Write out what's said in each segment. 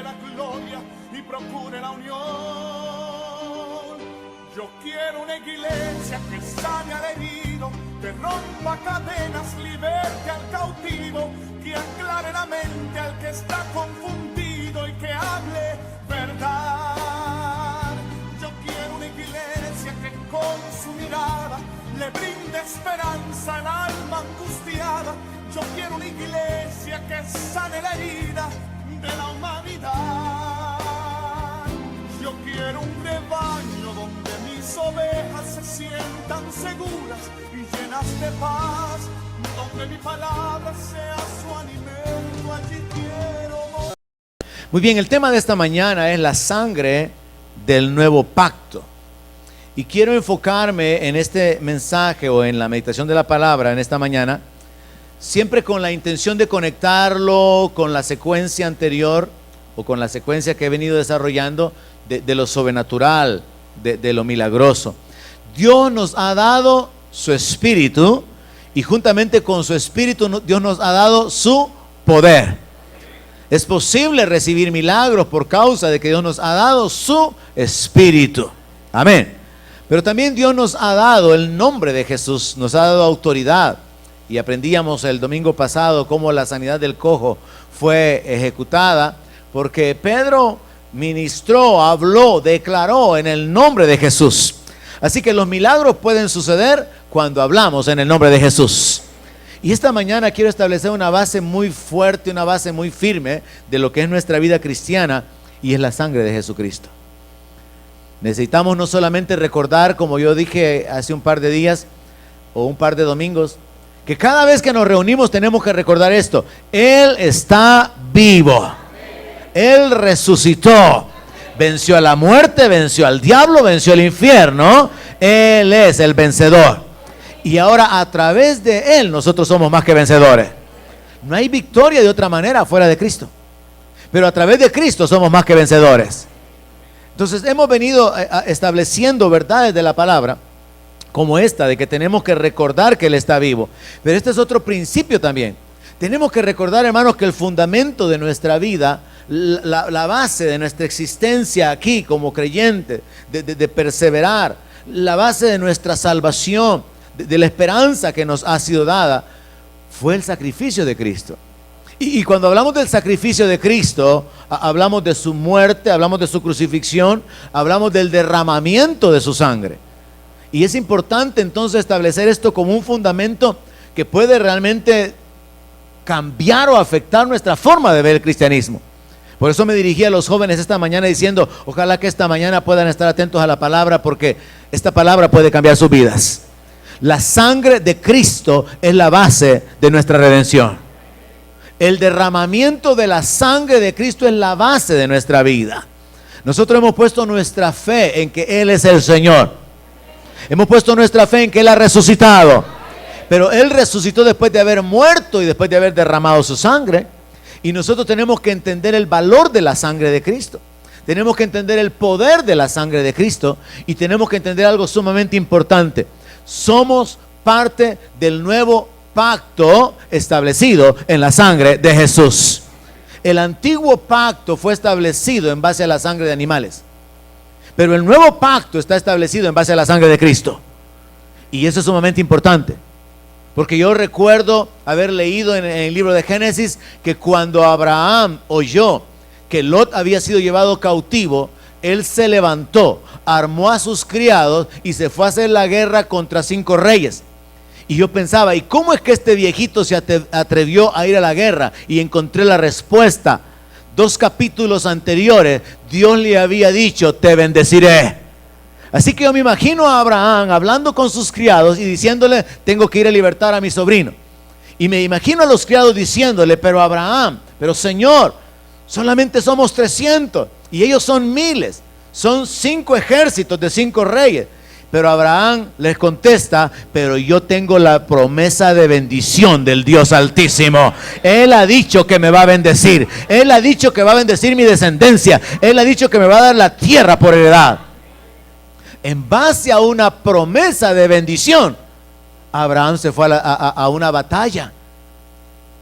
busque la gloria y procure la unión. Yo quiero una iglesia que sane al herido, que rompa cadenas, liberte al cautivo, que aclare la mente al que está confundido y que hable verdad. Yo quiero una iglesia que con su mirada le brinde esperanza al alma angustiada. Yo quiero una iglesia que sane la herida de la humanidad. Yo quiero un rebaño donde mis ovejas se sientan seguras y llenas de paz, donde mi palabra sea su alimento. Allí quiero. Muy bien, el tema de esta mañana es la sangre del nuevo pacto. Y quiero enfocarme en este mensaje o en la meditación de la palabra en esta mañana, siempre con la intención de conectarlo con la secuencia anterior o con la secuencia que he venido desarrollando de lo sobrenatural, de lo milagroso. Dios nos ha dado su espíritu y juntamente con su espíritu Dios nos ha dado su poder. Es posible recibir milagros por causa de que Dios nos ha dado su espíritu. Amén. Pero también Dios nos ha dado el nombre de Jesús, nos ha dado autoridad. Y aprendíamos el domingo pasado cómo la sanidad del cojo fue ejecutada, porque Pedro ministró, habló, declaró en el nombre de Jesús. Así que los milagros pueden suceder cuando hablamos en el nombre de Jesús. Y esta mañana quiero establecer una base muy fuerte, una base muy firme de lo que es nuestra vida cristiana, y es la sangre de Jesucristo. Necesitamos no solamente recordar, como yo dije hace un par de días o un par de domingos, que cada vez que nos reunimos tenemos que recordar esto: Él está vivo, Él resucitó, venció a la muerte, venció al diablo, venció al infierno. Él es el vencedor, y ahora a través de Él nosotros somos más que vencedores. No hay victoria de otra manera fuera de Cristo, pero a través de Cristo somos más que vencedores. Entonces hemos venido estableciendo verdades de la palabra como esta, de que tenemos que recordar que Él está vivo. Pero este es otro principio también. Tenemos que recordar, hermanos, que el fundamento de nuestra vida, la base de nuestra existencia aquí como creyente, de perseverar, la base de nuestra salvación, de la esperanza que nos ha sido dada, fue el sacrificio de Cristo. Y cuando hablamos del sacrificio de Cristo, hablamos de su muerte, hablamos de su crucifixión, hablamos del derramamiento de su sangre. Y es importante entonces establecer esto como un fundamento que puede realmente cambiar o afectar nuestra forma de ver el cristianismo. Por eso me dirigí a los jóvenes esta mañana diciendo: ojalá que esta mañana puedan estar atentos a la palabra, porque esta palabra puede cambiar sus vidas. La sangre de Cristo es la base de nuestra redención. El derramamiento de la sangre de Cristo es la base de nuestra vida. Nosotros hemos puesto nuestra fe en que Él es el Señor. Hemos puesto nuestra fe en que Él ha resucitado. Pero Él resucitó después de haber muerto y después de haber derramado su sangre. Y nosotros tenemos que entender el valor de la sangre de Cristo. Tenemos que entender el poder de la sangre de Cristo. Y tenemos que entender algo sumamente importante. Somos parte del nuevo pacto establecido en la sangre de Jesús. El antiguo pacto fue establecido en base a la sangre de animales, pero el nuevo pacto está establecido en base a la sangre de Cristo. Y eso es sumamente importante, porque yo recuerdo haber leído en el libro de Génesis que cuando Abraham oyó que Lot había sido llevado cautivo, él se levantó, armó a sus criados y se fue a hacer la guerra contra 5 reyes. Y yo pensaba: ¿y cómo es que este viejito se atrevió a ir a la guerra? Y encontré la respuesta. 2 capítulos anteriores, Dios le había dicho: te bendeciré. Así que yo me imagino a Abraham hablando con sus criados y diciéndole: tengo que ir a libertar a mi sobrino. Y me imagino a los criados diciéndole: pero Abraham, pero Señor, solamente somos 300 y ellos son miles. Son 5 ejércitos de 5 reyes. Pero Abraham les contesta: pero yo tengo la promesa de bendición del Dios Altísimo. Él ha dicho que me va a bendecir. Él ha dicho que va a bendecir mi descendencia. Él ha dicho que me va a dar la tierra por heredad. En base a una promesa de bendición, Abraham se fue a una batalla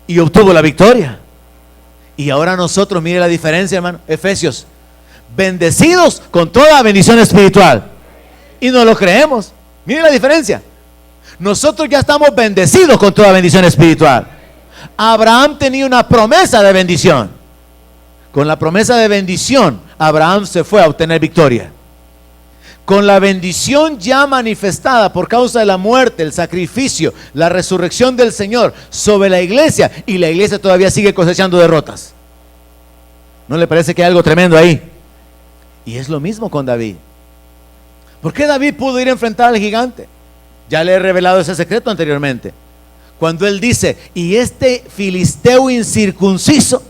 y obtuvo la victoria. Y ahora nosotros, mire la diferencia, hermano, Efesios, bendecidos con toda bendición espiritual. Y no lo creemos. Mire la diferencia. Nosotros ya estamos bendecidos con toda bendición espiritual. Abraham tenía una promesa de bendición. Con la promesa de bendición, Abraham se fue a obtener victoria. Con la bendición ya manifestada por causa de la muerte, el sacrificio, la resurrección del Señor sobre la iglesia, y la iglesia todavía sigue cosechando derrotas. ¿No le parece que hay algo tremendo ahí? Y es lo mismo con David. ¿Por qué David pudo ir a enfrentar al gigante? Ya le he revelado ese secreto anteriormente. Cuando él dice, y este filisteo incircunciso,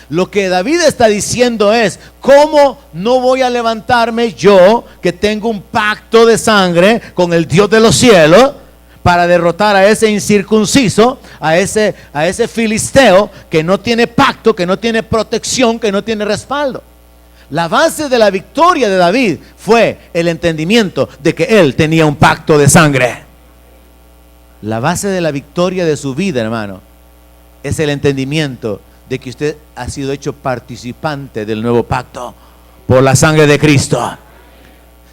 lo que David está diciendo es, ¿cómo no voy a levantarme yo, que tengo un pacto de sangre con el Dios de los cielos, para derrotar a ese incircunciso, a ese filisteo que no tiene pacto, que no tiene protección, que no tiene respaldo? La base de la victoria de David fue el entendimiento de que él tenía un pacto de sangre. La base de la victoria de su vida, hermano, es el entendimiento de que usted ha sido hecho participante del nuevo pacto por la sangre de Cristo.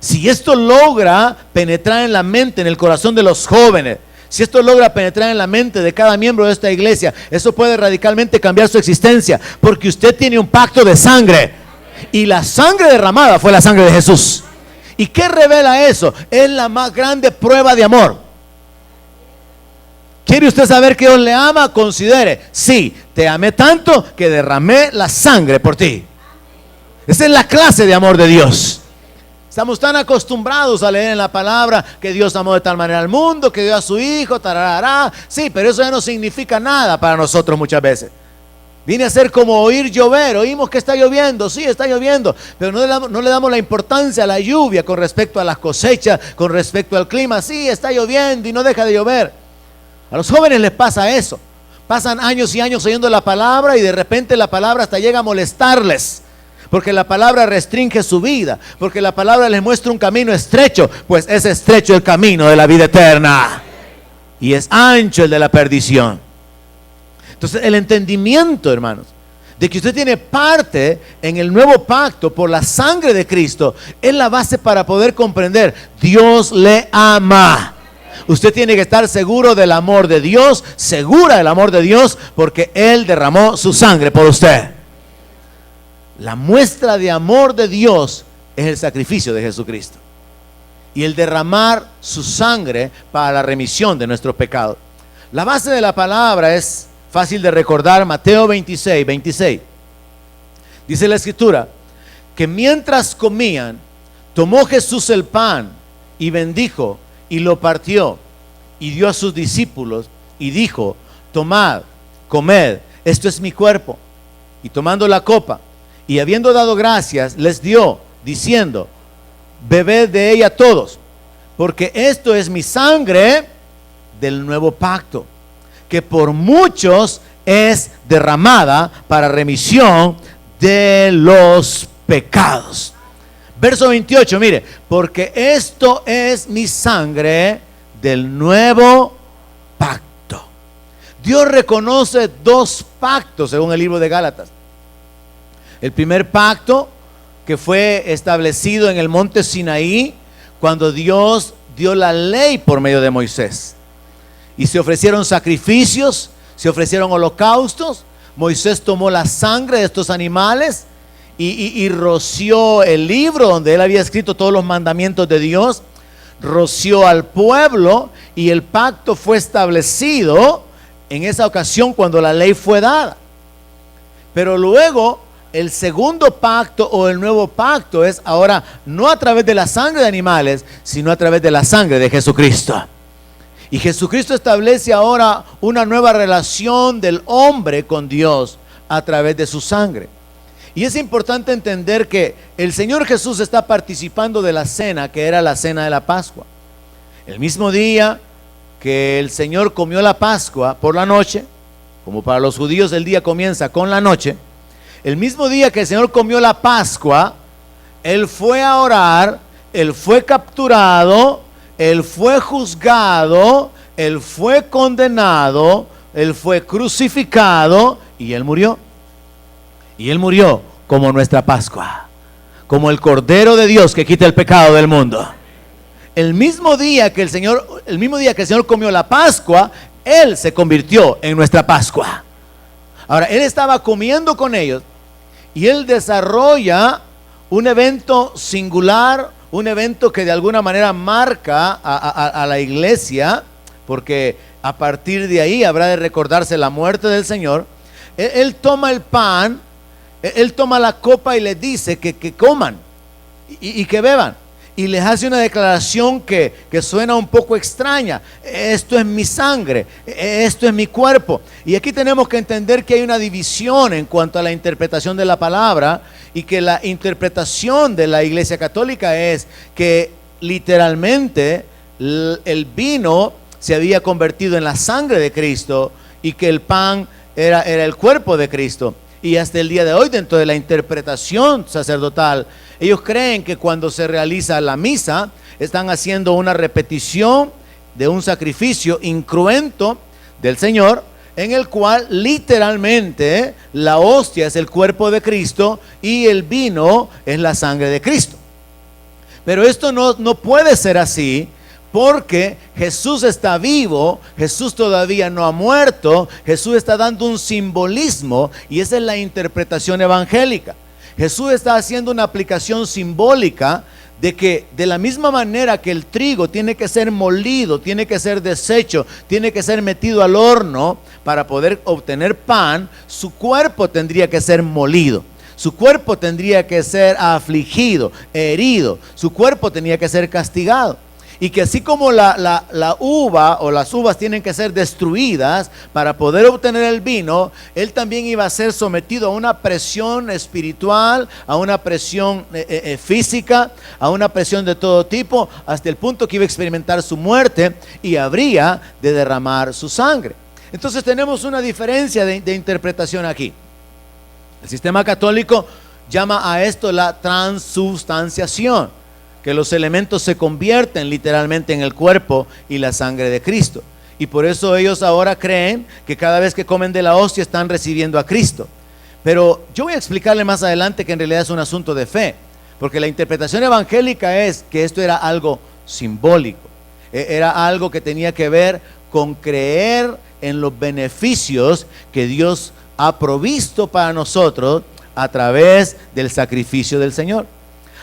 Si esto logra penetrar en la mente, en el corazón de los jóvenes, si esto logra penetrar en la mente de cada miembro de esta iglesia, eso puede radicalmente cambiar su existencia, porque usted tiene un pacto de sangre, y la sangre derramada fue la sangre de Jesús. ¿Y qué revela eso? Es la más grande prueba de amor. ¿Quiere usted saber que Dios le ama? Considere, sí, te amé tanto que derramé la sangre por ti. Esa es la clase de amor de Dios. Estamos tan acostumbrados a leer en la palabra que Dios amó de tal manera al mundo, que dio a su Hijo, tararará. Sí, pero eso ya no significa nada para nosotros muchas veces. Viene a ser como oír llover. Oímos que está lloviendo, sí, está lloviendo, pero no le damos la importancia a la lluvia con respecto a las cosechas, con respecto al clima. Sí, está lloviendo y no deja de llover. A los jóvenes les pasa eso. Pasan años y años oyendo la palabra y de repente la palabra hasta llega a molestarles, porque la palabra restringe su vida, porque la palabra les muestra un camino estrecho, pues es estrecho el camino de la vida eterna y es ancho el de la perdición. Entonces el entendimiento, hermanos, de que usted tiene parte en el nuevo pacto por la sangre de Cristo es la base para poder comprender: Dios le ama. Usted tiene que estar seguro del amor de Dios, segura del amor de Dios, porque Él derramó su sangre por usted. La muestra de amor de Dios es el sacrificio de Jesucristo y el derramar su sangre para la remisión de nuestros pecados. La base de la palabra es fácil de recordar. Mateo 26, 26. Dice la escritura que mientras comían, tomó Jesús el pan y bendijo y lo partió y dio a sus discípulos y dijo: tomad, comed, esto es mi cuerpo. Y tomando la copa y habiendo dado gracias, les dio, diciendo: bebed de ella todos, porque esto es mi sangre del nuevo pacto, que por muchos es derramada para remisión de los pecados. Verso 28, mire: porque esto es mi sangre del nuevo pacto. Dios reconoce dos pactos según el libro de Gálatas. El primer pacto, que fue establecido en el monte Sinaí, cuando Dios dio la ley por medio de Moisés, y se ofrecieron sacrificios, se ofrecieron holocaustos. Moisés tomó la sangre de estos animales y roció el libro donde él había escrito todos los mandamientos de Dios, roció al pueblo, y el pacto fue establecido en esa ocasión cuando la ley fue dada. Pero luego el segundo pacto o el nuevo pacto es ahora no a través de la sangre de animales, sino a través de la sangre de Jesucristo. Y Jesucristo establece ahora una nueva relación del hombre con Dios a través de su sangre. Y es importante entender que el Señor Jesús está participando de la cena, que era la cena de la Pascua. El mismo día que el Señor comió la Pascua por la noche, como para los judíos el día comienza con la noche, el mismo día que el Señor comió la Pascua, Él fue a orar, Él fue capturado, Él fue juzgado, Él fue condenado, Él fue crucificado y Él murió. Y Él murió como nuestra Pascua, como el Cordero de Dios que quita el pecado del mundo. El mismo día que el Señor comió la Pascua, Él se convirtió en nuestra Pascua. Ahora, Él estaba comiendo con ellos y Él desarrolla un evento singular, un evento que de alguna manera marca a la iglesia, porque a partir de ahí habrá de recordarse la muerte del Señor. Él toma el pan, Él toma la copa y les dice que coman y que beban. Y les hace una declaración que suena un poco extraña. Esto es mi sangre, esto es mi cuerpo. Y aquí tenemos que entender que hay una división en cuanto a la interpretación de la palabra, y que la interpretación de la Iglesia Católica es que literalmente el vino se había convertido en la sangre de Cristo y que el pan era el cuerpo de Cristo. Y hasta el día de hoy, dentro de la interpretación sacerdotal, ellos creen que cuando se realiza la misa, están haciendo una repetición de un sacrificio incruento del Señor, en el cual literalmente la hostia es el cuerpo de Cristo y el vino es la sangre de Cristo. Pero esto no puede ser así, porque Jesús está vivo, Jesús todavía no ha muerto, Jesús está dando un simbolismo, y esa es la interpretación evangélica. Jesús está haciendo una aplicación simbólica de que de la misma manera que el trigo tiene que ser molido, tiene que ser deshecho, tiene que ser metido al horno para poder obtener pan, su cuerpo tendría que ser molido. Su cuerpo tendría que ser afligido, herido, su cuerpo tenía que ser castigado. Y que así como la uva o las uvas tienen que ser destruidas para poder obtener el vino, Él también iba a ser sometido a una presión espiritual, a una presión física, a una presión de todo tipo, hasta el punto que iba a experimentar su muerte y habría de derramar su sangre. Entonces tenemos una diferencia de interpretación aquí. El sistema católico llama a esto la transubstanciación, que los elementos se convierten literalmente en el cuerpo y la sangre de Cristo. Y por eso ellos ahora creen que cada vez que comen de la hostia están recibiendo a Cristo. Pero yo voy a explicarle más adelante que en realidad es un asunto de fe, porque la interpretación evangélica es que esto era algo simbólico, era algo que tenía que ver con creer en los beneficios que Dios ha provisto para nosotros a través del sacrificio del Señor.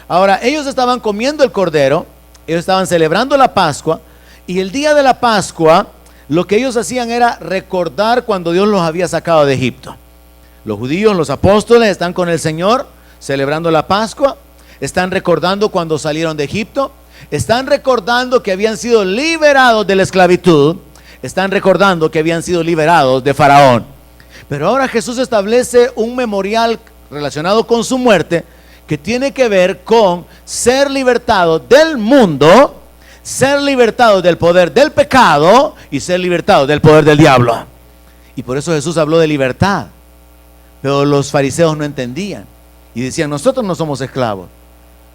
Ahora, ellos estaban comiendo el cordero, ellos estaban celebrando la Pascua, y el día de la Pascua lo que ellos hacían era recordar cuando Dios los había sacado de Egipto. Los judíos, los apóstoles, están con el Señor celebrando la Pascua, están recordando cuando salieron de Egipto, están recordando que habían sido liberados de la esclavitud, están recordando que habían sido liberados de Faraón. Pero ahora Jesús establece un memorial relacionado con su muerte, que tiene que ver con ser libertados del mundo, ser libertados del poder del pecado y ser libertados del poder del diablo. Y por eso Jesús habló de libertad. Pero los fariseos no entendían y decían: nosotros no somos esclavos.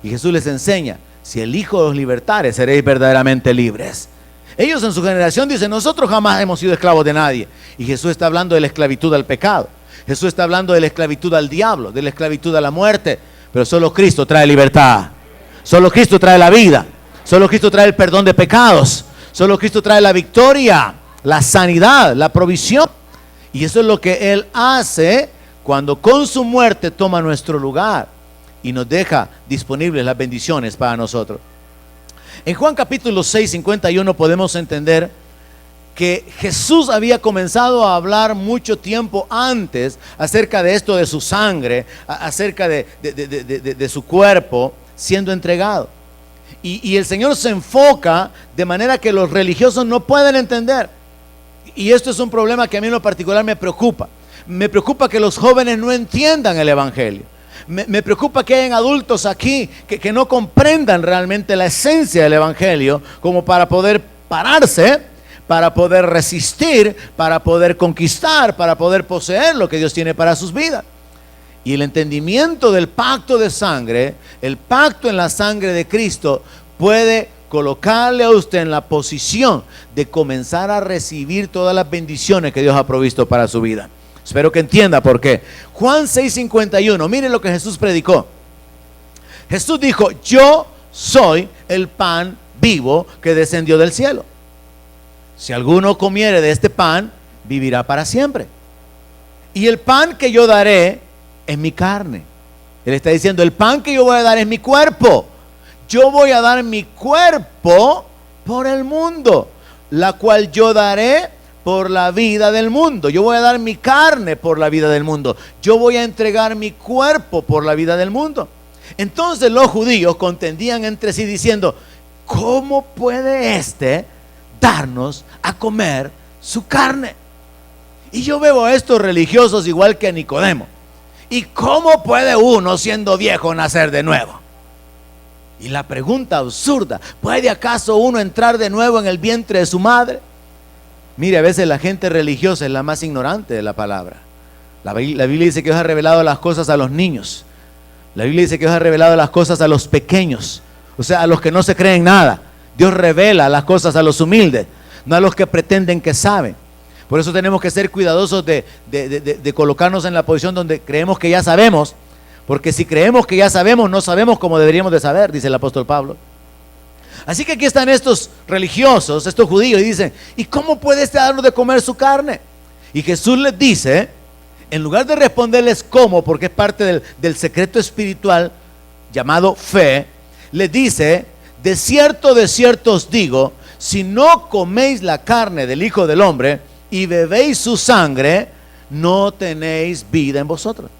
Y Jesús les enseña: si el Hijo os libertare, seréis verdaderamente libres. Ellos en su generación dicen: nosotros jamás hemos sido esclavos de nadie. Y Jesús está hablando de la esclavitud al pecado. Jesús está hablando de la esclavitud al diablo, de la esclavitud a la muerte. Pero solo Cristo trae libertad, solo Cristo trae la vida, solo Cristo trae el perdón de pecados, solo Cristo trae la victoria, la sanidad, la provisión. Y eso es lo que Él hace cuando con su muerte toma nuestro lugar y nos deja disponibles las bendiciones para nosotros. En Juan capítulo 6, 51 podemos entender que Jesús había comenzado a hablar mucho tiempo antes acerca de esto de su sangre, acerca de su cuerpo siendo entregado. Y el Señor se enfoca de manera que los religiosos no pueden entender. Y esto es un problema que a mí en lo particular me preocupa. Me preocupa que los jóvenes no entiendan el Evangelio. Me preocupa que hayan adultos aquí que no comprendan realmente la esencia del Evangelio, como para poder pararse, para poder resistir, para poder conquistar, para poder poseer lo que Dios tiene para sus vidas. Y el entendimiento del pacto de sangre, el pacto en la sangre de Cristo, puede colocarle a usted en la posición de comenzar a recibir todas las bendiciones que Dios ha provisto para su vida. Espero que entienda por qué. Juan 6:51, mire lo que Jesús predicó. Jesús dijo, yo soy el pan vivo que descendió del cielo. Si alguno comiere de este pan, vivirá para siempre. Y el pan que yo daré es mi carne. Él está diciendo, el pan que yo voy a dar es mi cuerpo. Yo voy a dar mi cuerpo por el mundo, la cual yo daré por la vida del mundo. Yo voy a dar mi carne por la vida del mundo. Yo voy a entregar mi cuerpo por la vida del mundo. Entonces los judíos contendían entre sí diciendo, ¿cómo puede darnos a comer su carne? Y yo veo a estos religiosos igual que a Nicodemo. ¿Y cómo puede uno, siendo viejo, nacer de nuevo? Y la pregunta absurda, ¿puede acaso uno entrar de nuevo en el vientre de su madre? Mire, a veces la gente religiosa es la más ignorante de la palabra. La Biblia dice que Dios ha revelado las cosas a los niños. La Biblia dice que Dios ha revelado las cosas a los pequeños, o sea, a los que no se creen nada. Dios revela las cosas a los humildes, no a los que pretenden que saben. Por eso tenemos que ser cuidadosos de colocarnos en la posición donde creemos que ya sabemos, porque si creemos que ya sabemos, no sabemos como deberíamos de saber, dice el apóstol Pablo. Así que aquí están estos religiosos, estos judíos, y dicen, ¿y cómo puede darnos de comer su carne? Y Jesús les dice, en lugar de responderles cómo, porque es parte del secreto espiritual llamado fe, les dice, de cierto os digo, si no coméis la carne del Hijo del Hombre y bebéis su sangre, no tenéis vida en vosotros.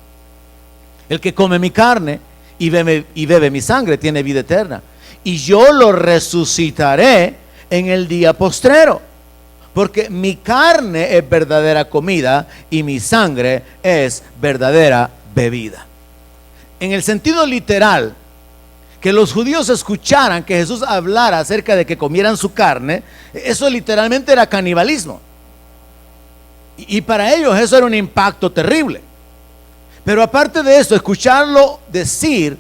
El que come mi carne y bebe mi sangre tiene vida eterna, y yo lo resucitaré en el día postrero. Porque mi carne es verdadera comida y mi sangre es verdadera bebida. En el sentido literal, que los judíos escucharan que Jesús hablara acerca de que comieran su carne, eso literalmente era canibalismo. Y para ellos eso era un impacto terrible. Pero aparte de eso, escucharlo decir,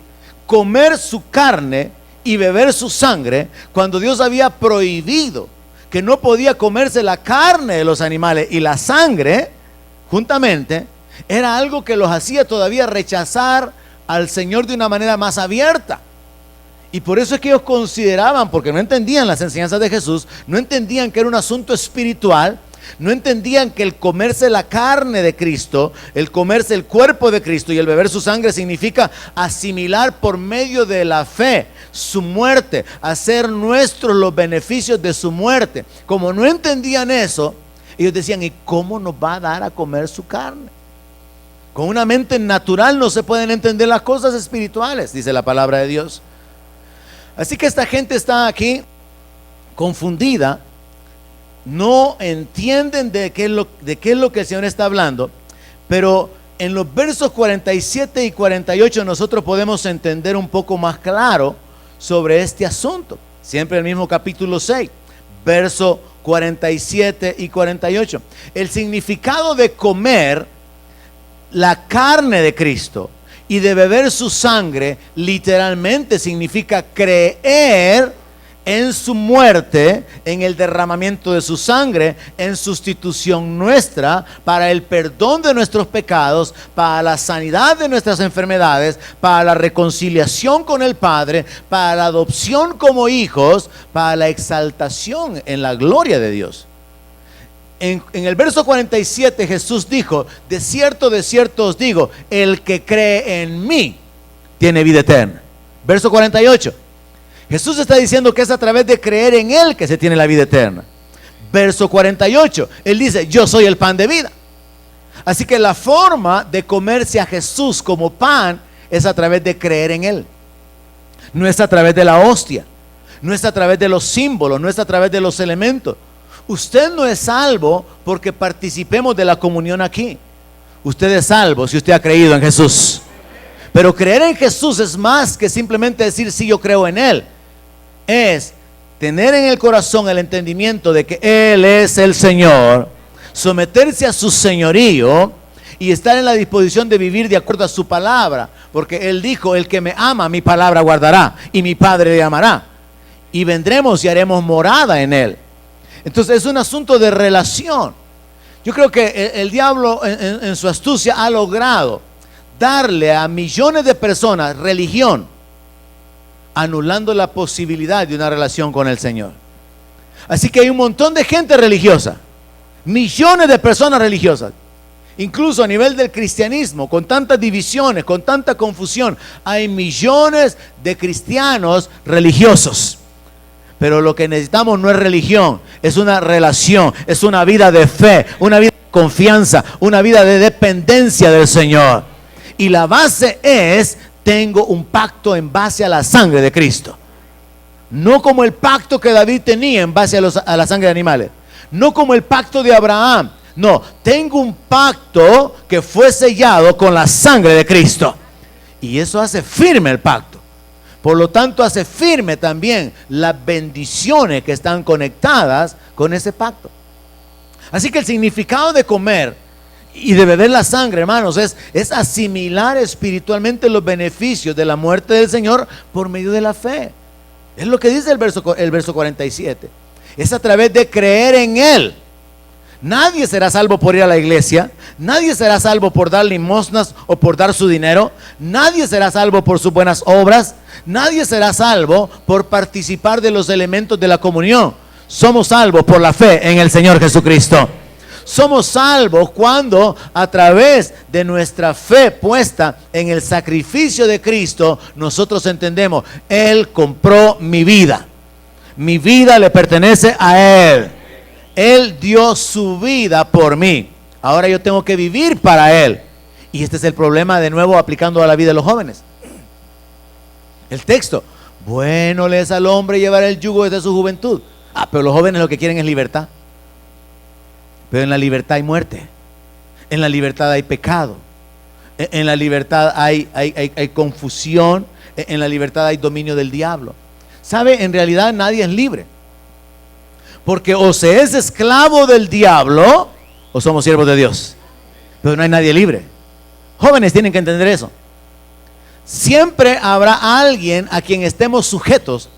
comer su carne y beber su sangre, cuando Dios había prohibido que no podía comerse la carne de los animales y la sangre juntamente, era algo que los hacía todavía rechazar al Señor de una manera más abierta. Y por eso es que ellos consideraban, porque no entendían las enseñanzas de Jesús, no entendían que era un asunto espiritual, no entendían que el comerse la carne de Cristo, el comerse el cuerpo de Cristo y el beber su sangre significa asimilar por medio de la fe su muerte, hacer nuestros los beneficios de su muerte. Como no entendían eso, ellos decían, ¿y cómo nos va a dar a comer su carne? Con una mente natural no se pueden entender las cosas espirituales, dice la palabra de Dios. Así que esta gente está aquí confundida, no entienden de qué es lo que el Señor está hablando, pero en los versos 47 y 48 nosotros podemos entender un poco más claro sobre este asunto. Siempre el mismo capítulo 6, verso 47 y 48. El significado de comer la carne de Cristo y de beber su sangre literalmente significa creer en su muerte, en el derramamiento de su sangre, en sustitución nuestra, para el perdón de nuestros pecados, para la sanidad de nuestras enfermedades, para la reconciliación con el Padre, para la adopción como hijos, para la exaltación en la gloria de Dios. En el verso 47 Jesús dijo, de cierto os digo, el que cree en mí tiene vida eterna. Verso 48. Jesús está diciendo que es a través de creer en Él que se tiene la vida eterna. Verso 48, Él dice, yo soy el pan de vida. Así que la forma de comerse a Jesús como pan es a través de creer en Él. No es a través de la hostia, no es a través de los símbolos, no es a través de los elementos. Usted no es salvo porque participemos de la comunión aquí. Usted es salvo si usted ha creído en Jesús. Pero creer en Jesús es más que simplemente decir sí, yo creo en Él. Es tener en el corazón el entendimiento de que Él es el Señor, someterse a su señorío y estar en la disposición de vivir de acuerdo a su palabra, porque Él dijo, el que me ama, mi palabra guardará, y mi Padre le amará, y vendremos y haremos morada en Él. Entonces es un asunto de relación. Yo creo que el diablo en su astucia ha logrado darle a millones de personas religión, anulando la posibilidad de una relación con el Señor. Así que hay un montón de gente religiosa, millones de personas religiosas. Incluso a nivel del cristianismo, con tantas divisiones, con tanta confusión, hay millones de cristianos religiosos. Pero lo que necesitamos no es religión, es una relación, es una vida de fe, una vida de confianza, una vida de dependencia del Señor. Y la base es, tengo un pacto en base a la sangre de Cristo. No como el pacto que David tenía en base a la sangre de animales. No como el pacto de Abraham. No, tengo un pacto que fue sellado con la sangre de Cristo. Y eso hace firme el pacto. Por lo tanto, hace firme también las bendiciones que están conectadas con ese pacto. Así que el significado de comer y de beber la sangre, hermanos, es asimilar espiritualmente los beneficios de la muerte del Señor por medio de la fe. Es lo que dice el verso 47. Es a través de creer en Él. Nadie será salvo por ir a la iglesia. Nadie será salvo por dar limosnas o por dar su dinero. Nadie será salvo por sus buenas obras. Nadie será salvo por participar de los elementos de la comunión. Somos salvos por la fe en el Señor Jesucristo. Somos salvos cuando a través de nuestra fe puesta en el sacrificio de Cristo, nosotros entendemos, Él compró mi vida. Mi vida le pertenece a Él. Él dio su vida por mí. Ahora yo tengo que vivir para Él. Y este es el problema, de nuevo aplicando a la vida de los jóvenes. El texto, bueno le es al hombre llevar el yugo desde su juventud. Pero los jóvenes lo que quieren es libertad. Pero en la libertad hay muerte. En la libertad hay pecado. En la libertad hay confusión. En la libertad hay dominio del diablo. ¿Sabe? En realidad nadie es libre. Porque o se es esclavo del diablo o somos siervos de Dios. Pero no hay nadie libre. Jóvenes tienen que entender eso. Siempre habrá alguien a quien estemos sujetos,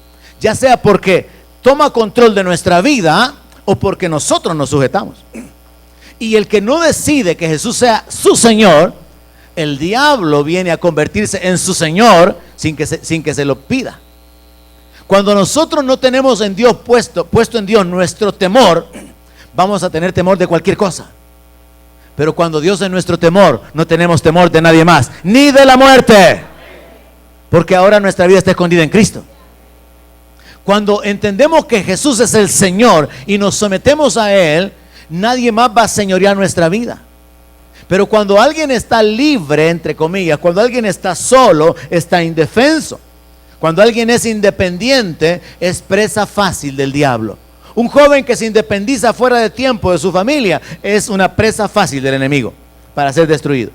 ya sea porque toma control de nuestra vida o porque nosotros nos sujetamos. Y el que no decide que Jesús sea su Señor, el diablo viene a convertirse en su Señor sin que se lo pida. Cuando nosotros no tenemos en Dios puesto en Dios nuestro temor, vamos a tener temor de cualquier cosa. Pero cuando Dios es nuestro temor, no tenemos temor de nadie más, ni de la muerte, porque ahora nuestra vida está escondida en Cristo. Cuando entendemos que Jesús es el Señor y nos sometemos a Él, nadie más va a señorear nuestra vida. Pero cuando alguien está libre, entre comillas, cuando alguien está solo, está indefenso. Cuando alguien es independiente, es presa fácil del diablo. Un joven que se independiza fuera de tiempo de su familia es una presa fácil del enemigo para ser destruido.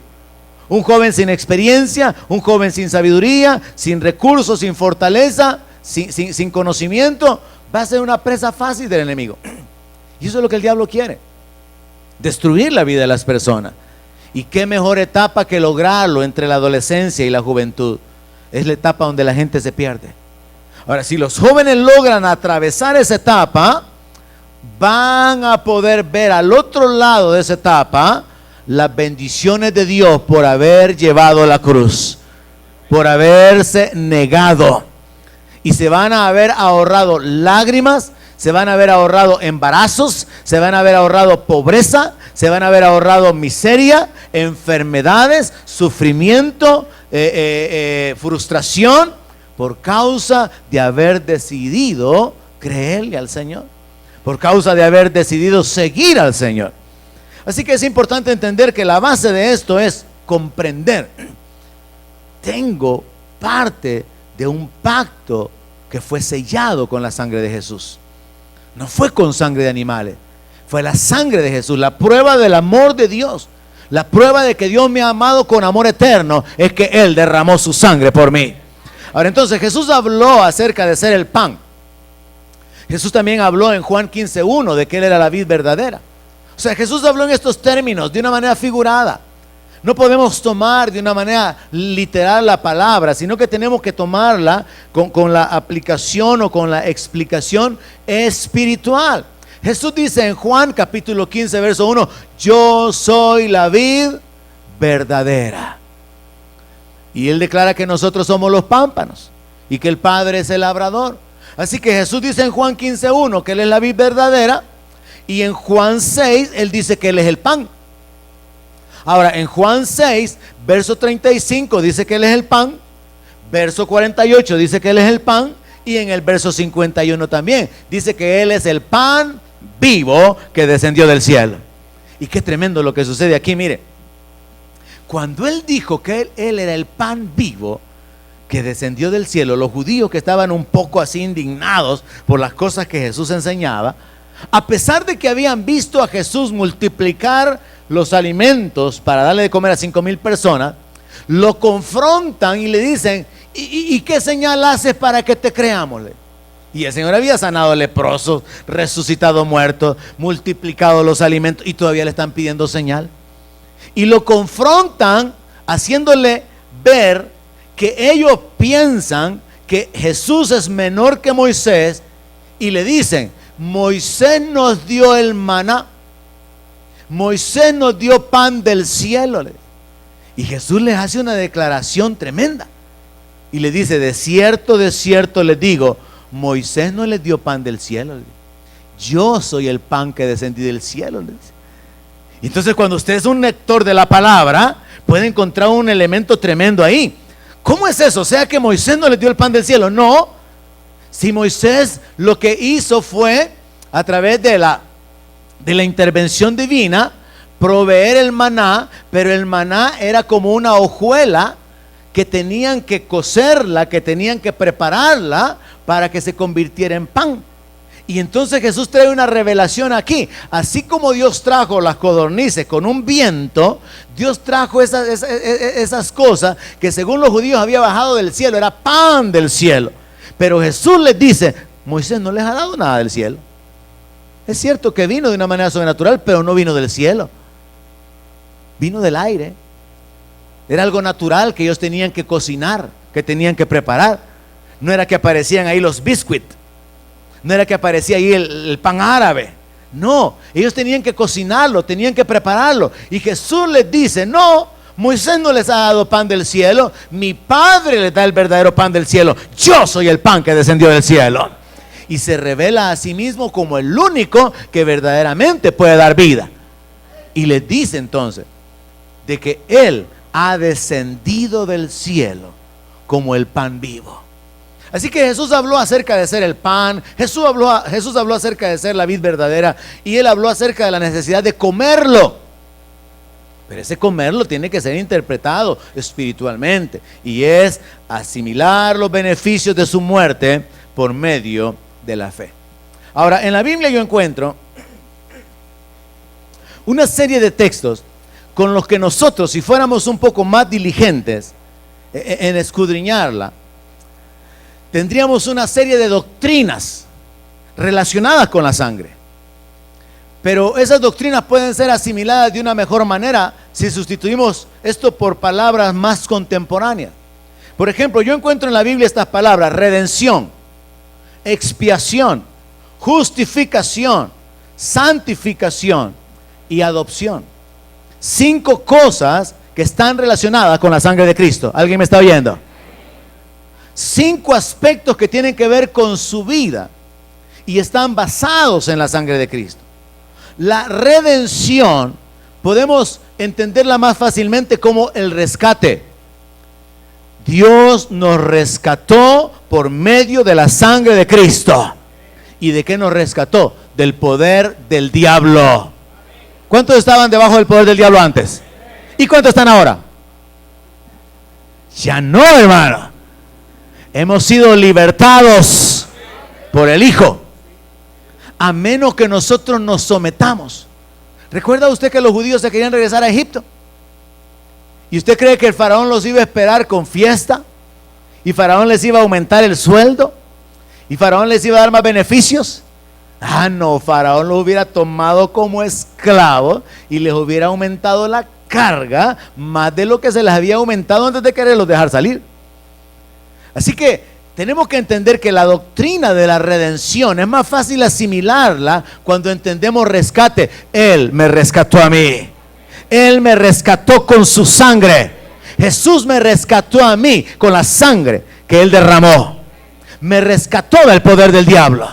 Un joven sin experiencia, un joven sin sabiduría, sin recursos, sin fortaleza, sin conocimiento, va a ser una presa fácil del enemigo. Y eso es lo que el diablo quiere: destruir la vida de las personas. Y qué mejor etapa que lograrlo entre la adolescencia y la juventud. Es la etapa donde la gente se pierde. Ahora, si los jóvenes logran atravesar esa etapa, van a poder ver al otro lado de esa etapa las bendiciones de Dios por haber llevado la cruz, por haberse negado. Y se van a haber ahorrado lágrimas, se van a haber ahorrado embarazos, se van a haber ahorrado pobreza, se van a haber ahorrado miseria, enfermedades, sufrimiento, frustración, por causa de haber decidido creerle al Señor, por causa de haber decidido seguir al Señor. Así que es importante entender que la base de esto es comprender: tengo parte de un pacto que fue sellado con la sangre de Jesús. No fue con sangre de animales, fue la sangre de Jesús, la prueba del amor de Dios. La prueba de que Dios me ha amado con amor eterno es que Él derramó su sangre por mí. Ahora, entonces Jesús habló acerca de ser el pan. Jesús también habló en Juan 15:1 de que Él era la vid verdadera. O sea, Jesús habló en estos términos de una manera figurada. No podemos tomar de una manera literal la palabra, sino que tenemos que tomarla con la aplicación o con la explicación espiritual. Jesús dice en Juan capítulo 15 verso 1, yo soy la vid verdadera. Y Él declara que nosotros somos los pámpanos y que el Padre es el labrador. Así que Jesús dice en Juan 15:1 que Él es la vid verdadera, y en Juan 6 Él dice que Él es el pan. Ahora en Juan 6 verso 35 dice que Él es el pan, verso 48 dice que Él es el pan, y en el verso 51 también dice que Él es el pan vivo que descendió del cielo. Y qué tremendo lo que sucede aquí, mire. Cuando Él dijo que Él era el pan vivo que descendió del cielo, los judíos que estaban un poco así indignados por las cosas que Jesús enseñaba, a pesar de que habían visto a Jesús multiplicar los alimentos para darle de comer a 5,000 personas, lo confrontan y le dicen, ¿y qué señal haces para que te creamos? Y el Señor había sanado leprosos, resucitado muertos, multiplicado los alimentos, y todavía le están pidiendo señal. Y lo confrontan haciéndole ver que ellos piensan que Jesús es menor que Moisés, y le dicen, Moisés nos dio el maná, Moisés nos dio pan del cielo. Y Jesús les hace una declaración tremenda y le dice, de cierto les digo, Moisés no les dio pan del cielo, yo soy el pan que descendí del cielo. Entonces cuando usted es un lector de la palabra, puede encontrar un elemento tremendo ahí. ¿Cómo es eso? O sea que Moisés no les dio el pan del cielo. No, si Moisés lo que hizo fue a través de la intervención divina proveer el maná, pero el maná era como una hojuela que tenían que cocerla, que tenían que prepararla para que se convirtiera en pan. Y entonces Jesús trae una revelación aquí. Así como Dios trajo las codornices con un viento, Dios trajo esas cosas que según los judíos había bajado del cielo, era pan del cielo. Pero Jesús les dice, Moisés no les ha dado nada del cielo. Es cierto que vino de una manera sobrenatural, pero no vino del cielo, vino del aire. Era algo natural que ellos tenían que cocinar, que tenían que preparar. No era que aparecían ahí los biscuits, no era que aparecía ahí el pan árabe. No, ellos tenían que cocinarlo, tenían que prepararlo. Y Jesús les dice, no, Moisés no les ha dado pan del cielo, mi Padre les da el verdadero pan del cielo. Yo soy el pan que descendió del cielo. Y se revela a sí mismo como el único que verdaderamente puede dar vida. Y les dice entonces de que Él ha descendido del cielo como el pan vivo. Así que Jesús habló acerca de ser el pan, Jesús habló acerca de ser la vid verdadera, y Él habló acerca de la necesidad de comerlo. Pero ese comerlo tiene que ser interpretado espiritualmente, y es asimilar los beneficios de su muerte por medio de la fe. Ahora, en la Biblia yo encuentro una serie de textos con los que nosotros, si fuéramos un poco más diligentes en escudriñarla, tendríamos una serie de doctrinas relacionadas con la sangre. Pero esas doctrinas pueden ser asimiladas de una mejor manera si sustituimos esto por palabras más contemporáneas. Por ejemplo, yo encuentro en la Biblia estas palabras: redención, expiación, justificación, santificación y adopción. 5 cosas que están relacionadas con la sangre de Cristo. ¿Alguien me está oyendo? 5 aspectos que tienen que ver con su vida y están basados en la sangre de Cristo. La redención podemos entenderla más fácilmente como el rescate. Dios nos rescató por medio de la sangre de Cristo. ¿Y de qué nos rescató? Del poder del diablo. ¿Cuántos estaban debajo del poder del diablo antes? ¿Y cuántos están ahora? Ya no, hermano. Hemos sido libertados por el Hijo, a menos que nosotros nos sometamos. ¿Recuerda usted que los judíos se querían regresar a Egipto? ¿Y usted cree que el faraón los iba a esperar con fiesta? ¿Y faraón les iba a aumentar el sueldo? ¿Y faraón les iba a dar más beneficios? Ah, no, faraón los hubiera tomado como esclavos y les hubiera aumentado la carga más de lo que se les había aumentado antes de quererlos dejar salir. Así que Tenemos que entender que la doctrina de la redención es más fácil asimilarla cuando entendemos rescate. Él me rescató a mí. Él me rescató con su sangre. Jesús me rescató a mí con la sangre que Él derramó. Me rescató del poder del diablo.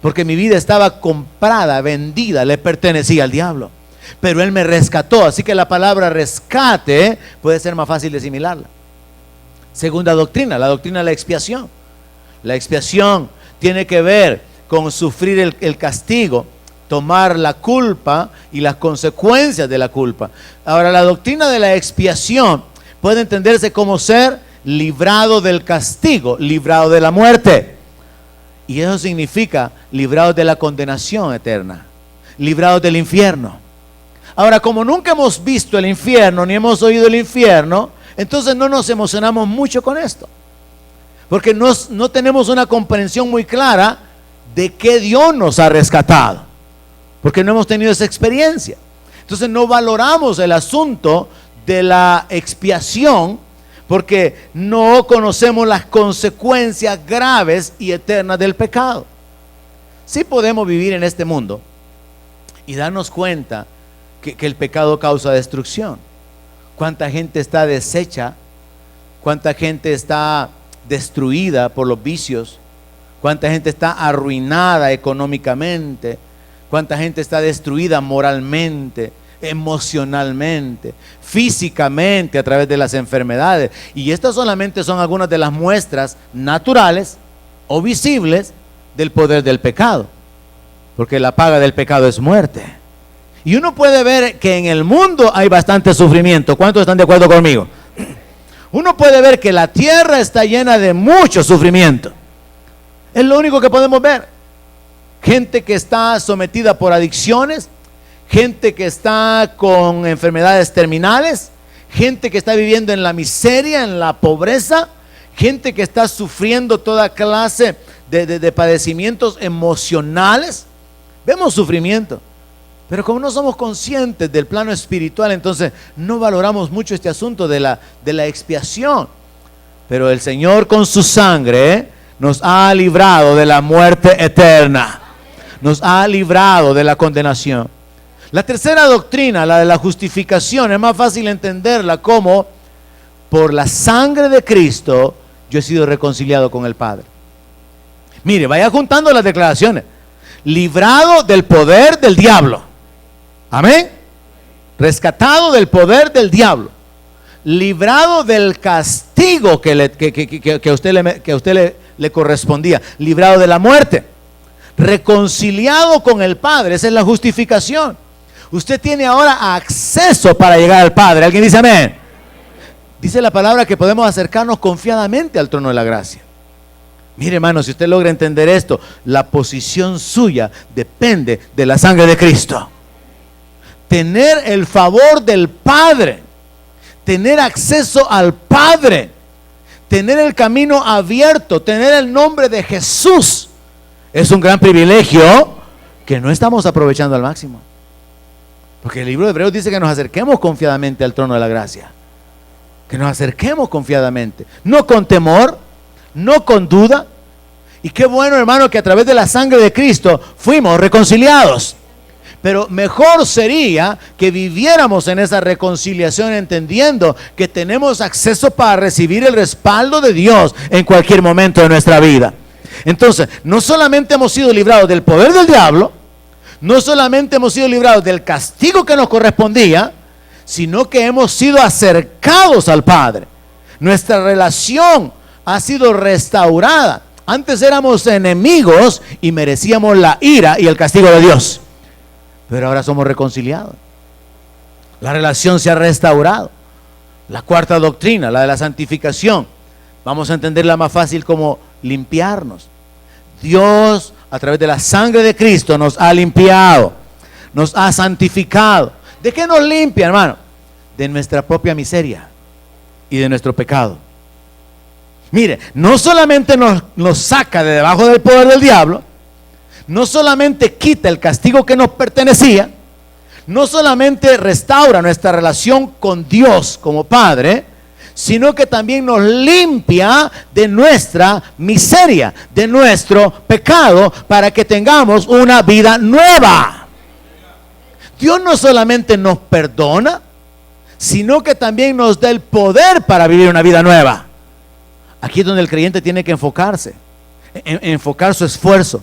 Porque mi vida estaba comprada, vendida, le pertenecía al diablo. Pero Él me rescató. Así que la palabra rescate puede ser más fácil de asimilarla. Segunda doctrina, la doctrina de la expiación. La expiación tiene que ver con sufrir el castigo, tomar la culpa y las consecuencias de la culpa. Ahora, la doctrina de la expiación puede entenderse como ser librado del castigo, librado de la muerte. Y eso significa librado de la condenación eterna, librado del infierno. Ahora, como nunca hemos visto el infierno ni hemos oído el infierno, entonces no nos emocionamos mucho con esto, porque no tenemos una comprensión muy clara de que Dios nos ha rescatado, porque no hemos tenido esa experiencia. Entonces no valoramos el asunto de la expiación, porque no conocemos las consecuencias graves y eternas del pecado. Sí podemos vivir en este mundo y darnos cuenta que el pecado causa destrucción. Cuánta gente está deshecha, cuánta gente está destruida por los vicios, cuánta gente está arruinada económicamente, cuánta gente está destruida moralmente, emocionalmente, físicamente a través de las enfermedades. Y estas solamente son algunas de las muestras naturales o visibles del poder del pecado, porque la paga del pecado es muerte. Y uno puede ver que en el mundo hay bastante sufrimiento. ¿Cuántos están de acuerdo conmigo? Uno puede ver que la tierra está llena de mucho sufrimiento. Es lo único que podemos ver. Gente que está sometida por adicciones, gente que está con enfermedades terminales, gente que está viviendo en la miseria, en la pobreza, gente que está sufriendo toda clase de padecimientos emocionales. Vemos sufrimiento. Pero como no somos conscientes del plano espiritual, entonces no valoramos mucho este asunto de la expiación. Pero el Señor con su sangre nos ha librado de la muerte eterna. Nos ha librado de la condenación. La tercera doctrina, la de la justificación, es más fácil entenderla como: por la sangre de Cristo yo he sido reconciliado con el Padre. Mire, vaya juntando las declaraciones. Librado del poder del diablo. Amén. Rescatado del poder del diablo. Librado del castigo que a usted le correspondía. Librado de la muerte. Reconciliado con el Padre. Esa es la justificación. Usted tiene ahora acceso para llegar al Padre. ¿Alguien dice amén? Dice la palabra que podemos acercarnos confiadamente al trono de la gracia. Mire, hermano, si usted logra entender esto, la posición suya depende de la sangre de Cristo. Tener el favor del Padre, tener acceso al Padre, tener el camino abierto, tener el nombre de Jesús, es un gran privilegio que no estamos aprovechando al máximo. Porque el libro de Hebreos dice que nos acerquemos confiadamente al trono de la gracia. Que nos acerquemos confiadamente, no con temor, no con duda. Y qué bueno, hermano, que a través de la sangre de Cristo fuimos reconciliados. Pero mejor sería que viviéramos en esa reconciliación entendiendo que tenemos acceso para recibir el respaldo de Dios en cualquier momento de nuestra vida. Entonces, no solamente hemos sido librados del poder del diablo, no solamente hemos sido librados del castigo que nos correspondía, sino que hemos sido acercados al Padre. Nuestra relación ha sido restaurada. Antes éramos enemigos y merecíamos la ira y el castigo de Dios. Pero ahora somos reconciliados. La relación se ha restaurado. La cuarta doctrina, la de la santificación, vamos a entenderla más fácil como limpiarnos. Dios, a través de la sangre de Cristo, nos ha limpiado, nos ha santificado. ¿De qué nos limpia, hermano? De nuestra propia miseria y de nuestro pecado. Mire, no solamente nos saca de debajo del poder del diablo, no solamente quita el castigo que nos pertenecía, no solamente restaura nuestra relación con Dios como Padre, sino que también nos limpia de nuestra miseria, de nuestro pecado, para que tengamos una vida nueva. Dios no solamente nos perdona, sino que también nos da el poder para vivir una vida nueva. Aquí es donde el creyente tiene que enfocarse, enfocar su esfuerzo.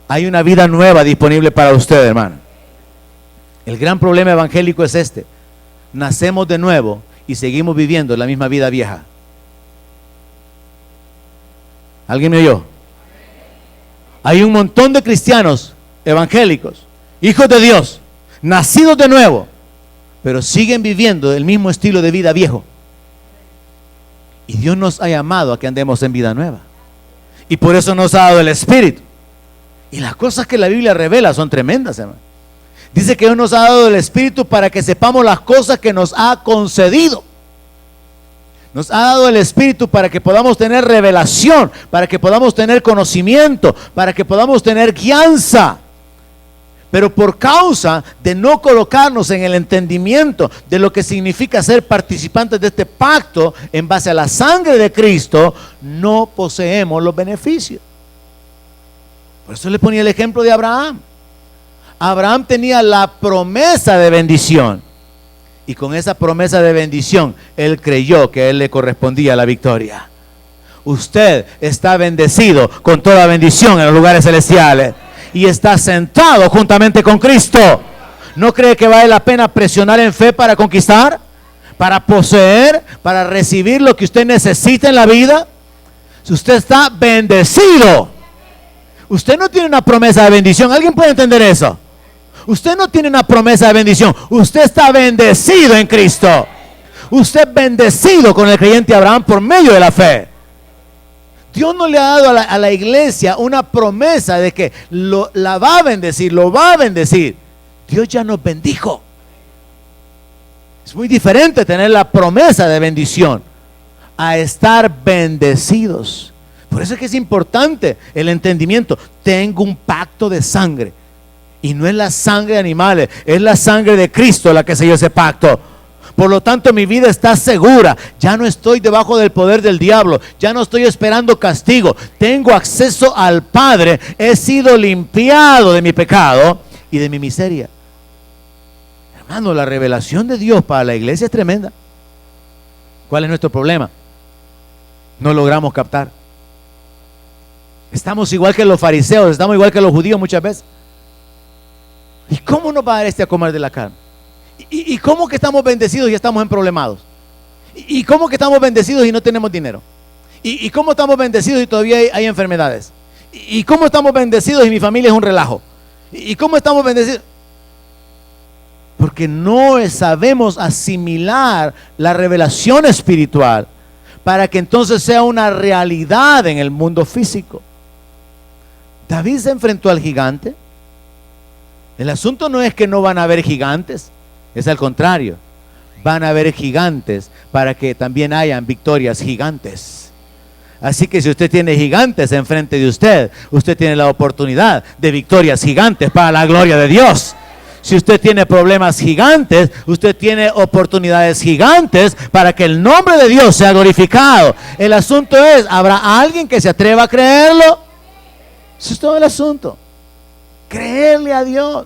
Hay una vida nueva disponible para usted, hermano. El gran problema evangélico es este: nacemos de nuevo y seguimos viviendo la misma vida vieja. ¿Alguien me oyó? Hay un montón de cristianos evangélicos, hijos de Dios, nacidos de nuevo, pero siguen viviendo el mismo estilo de vida viejo. Y Dios nos ha llamado a que andemos en vida nueva, y por eso nos ha dado el Espíritu. Y las cosas que la Biblia revela son tremendas, hermano. Dice que Dios nos ha dado el Espíritu para que sepamos las cosas que nos ha concedido. Nos ha dado el Espíritu para que podamos tener revelación, para que podamos tener conocimiento, para que podamos tener guianza. Pero por causa de no colocarnos en el entendimiento de lo que significa ser participantes de este pacto en base a la sangre de Cristo, no poseemos los beneficios. Por eso le ponía el ejemplo de Abraham. Abraham tenía la promesa de bendición, y con esa promesa de bendición él creyó que a él le correspondía la victoria. Usted está bendecido con toda bendición en los lugares celestiales y está sentado juntamente con Cristo. ¿No cree que vale la pena presionar en fe para conquistar, para poseer, para recibir lo que usted necesita en la vida? Si usted está bendecido, usted no tiene una promesa de bendición. ¿Alguien puede entender eso? Usted no tiene una promesa de bendición. Usted está bendecido en Cristo. Usted es bendecido con el creyente Abraham por medio de la fe. Dios no le ha dado a la iglesia una promesa de que la va a bendecir, lo va a bendecir. Dios ya nos bendijo. Es muy diferente tener la promesa de bendición a estar bendecidos. Por eso es que es importante el entendimiento. Tengo un pacto de sangre, y no es la sangre de animales, es la sangre de Cristo la que selló ese pacto. Por lo tanto, mi vida está segura. Ya no estoy debajo del poder del diablo, ya no estoy esperando castigo. Tengo acceso al Padre. He sido limpiado de mi pecado y de mi miseria. Hermano, la revelación de Dios para la iglesia es tremenda. ¿Cuál es nuestro problema? No logramos captar. Estamos igual que los fariseos, estamos igual que los judíos muchas veces. ¿Y cómo nos va a dar a comer de la carne? ¿Y cómo que estamos bendecidos y estamos emproblemados? ¿Y cómo que estamos bendecidos y no tenemos dinero? ¿Y cómo estamos bendecidos y todavía hay enfermedades? ¿Y cómo estamos bendecidos y mi familia es un relajo? ¿Y cómo estamos bendecidos? Porque no sabemos asimilar la revelación espiritual para que entonces sea una realidad en el mundo físico. David se enfrentó al gigante. El asunto no es que no van a haber gigantes, es al contrario. Van a haber gigantes para que también hayan victorias gigantes. Así que si usted tiene gigantes enfrente de usted, usted tiene la oportunidad de victorias gigantes para la gloria de Dios. Si usted tiene problemas gigantes, usted tiene oportunidades gigantes para que el nombre de Dios sea glorificado. El asunto es, ¿habrá alguien que se atreva a creerlo? Eso es todo el asunto. Creerle a Dios.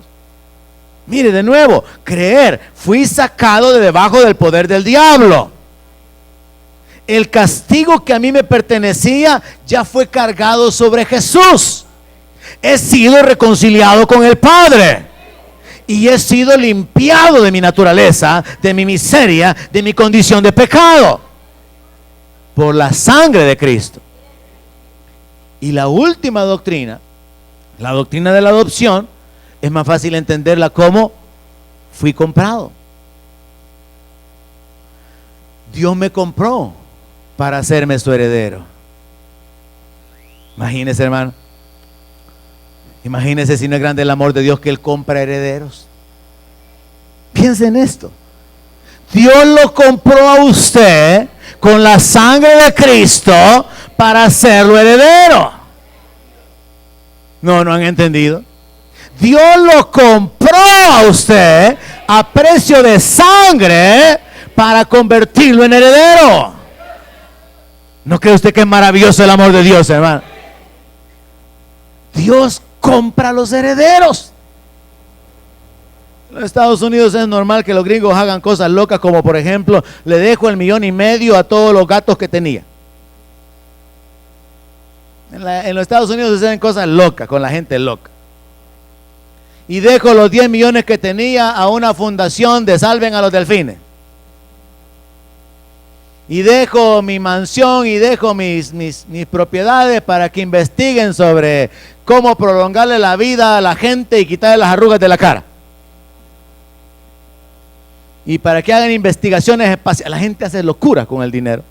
Mire, de nuevo, creer. Fui sacado de debajo del poder del diablo. El castigo que a mí me pertenecía ya fue cargado sobre Jesús. He sido reconciliado con el Padre. Y he sido limpiado de mi naturaleza, de mi miseria, de mi condición de pecado, por la sangre de Cristo. Y la última doctrina, la doctrina de la adopción, es más fácil entenderla como: fui comprado. Dios me compró para hacerme su heredero. Imagínese, hermano. Imagínese si no es grande el amor de Dios que Él compra herederos. Piense en esto. Dios lo compró a usted con la sangre de Cristo para hacerlo heredero. No han entendido. Dios lo compró a usted a precio de sangre para convertirlo en heredero. ¿No cree usted que es maravilloso el amor de Dios, hermano? Dios compra a los herederos. En los Estados Unidos es normal que los gringos hagan cosas locas, como por ejemplo, le dejo $1,5 millones a todos los gatos que tenía. En los Estados Unidos se hacen cosas locas con la gente loca. Y dejo los 10 millones que tenía a una fundación de salven a los delfines. Y dejo mi mansión y dejo mis propiedades para que investiguen sobre cómo prolongarle la vida a la gente y quitarle las arrugas de la cara. Y para que hagan investigaciones espaciales. La gente hace locura con el dinero.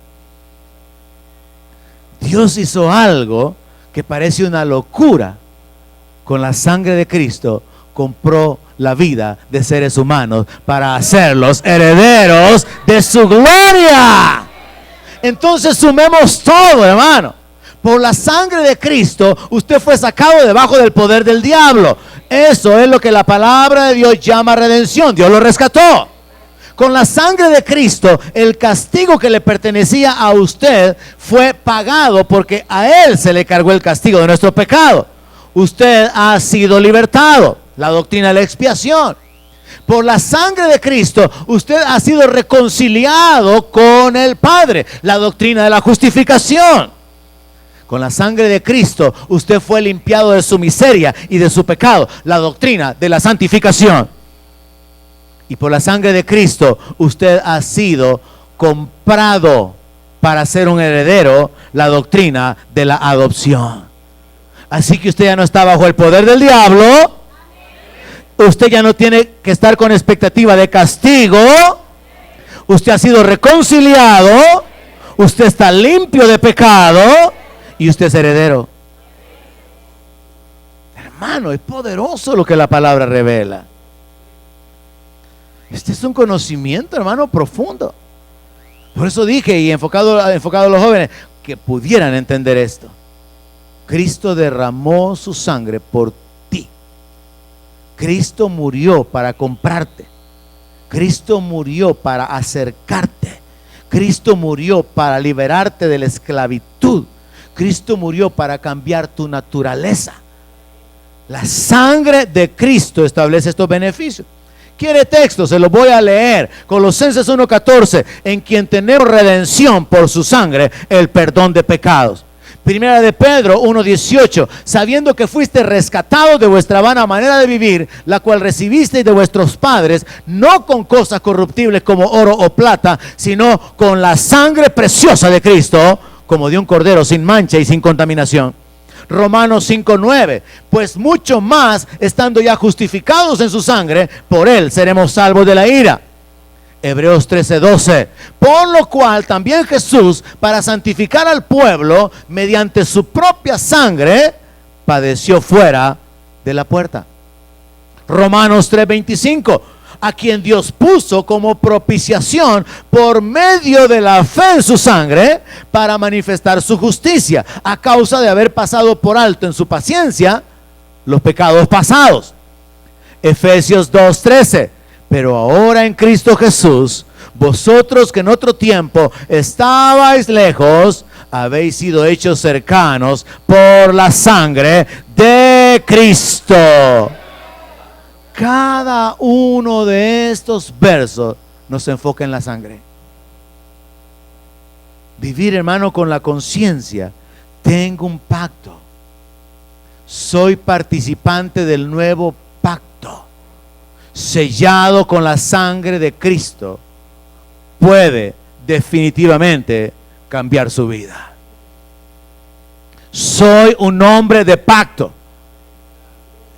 Dios hizo algo que parece una locura. Con la sangre de Cristo compró la vida de seres humanos para hacerlos herederos de su gloria. Entonces sumemos todo, hermano. Por la sangre de Cristo usted fue sacado debajo del poder del diablo. Eso es lo que la palabra de Dios llama redención. Dios lo rescató. Con la sangre de Cristo, el castigo que le pertenecía a usted fue pagado, porque a Él se le cargó el castigo de nuestro pecado. Usted ha sido libertado. La doctrina de la expiación. Por la sangre de Cristo, usted ha sido reconciliado con el Padre. La doctrina de la justificación. Con la sangre de Cristo, usted fue limpiado de su miseria y de su pecado. La doctrina de la santificación. Y por la sangre de Cristo, usted ha sido comprado para ser un heredero. La doctrina de la adopción. Así que usted ya no está bajo el poder del diablo. Usted ya no tiene que estar con expectativa de castigo. Usted ha sido reconciliado. Usted está limpio de pecado. Y usted es heredero. Hermano, es poderoso lo que la palabra revela. Este es un conocimiento, hermano, profundo. Por eso dije, y enfocado a los jóvenes, que pudieran entender esto. Cristo derramó su sangre por ti. Cristo murió para comprarte. Cristo murió para acercarte. Cristo murió para liberarte de la esclavitud. Cristo murió para cambiar tu naturaleza. La sangre de Cristo establece estos beneficios. ¿Quiere texto? Se los voy a leer. Colosenses 1:14, en quien tenemos redención por su sangre, el perdón de pecados. Primera de Pedro 1:18, sabiendo que fuiste rescatados de vuestra vana manera de vivir, la cual recibisteis de vuestros padres, no con cosas corruptibles como oro o plata, sino con la sangre preciosa de Cristo, como de un cordero sin mancha y sin contaminación. Romanos 5:9, pues mucho más, estando ya justificados en su sangre, por él seremos salvos de la ira. Hebreos 13:12, por lo cual también Jesús, para santificar al pueblo, mediante su propia sangre, padeció fuera de la puerta. Romanos 3:25, a quien Dios puso como propiciación por medio de la fe en su sangre, para manifestar su justicia, a causa de haber pasado por alto en su paciencia los pecados pasados. Efesios 2:13, pero ahora en Cristo Jesús, vosotros que en otro tiempo estabais lejos, habéis sido hechos cercanos por la sangre de Cristo. Cada uno de estos versos nos enfoca en la sangre. Vivir, hermano, con la conciencia. Tengo un pacto. Soy participante del nuevo pacto. Sellado con la sangre de Cristo. Puede definitivamente cambiar su vida. Soy un hombre de pacto.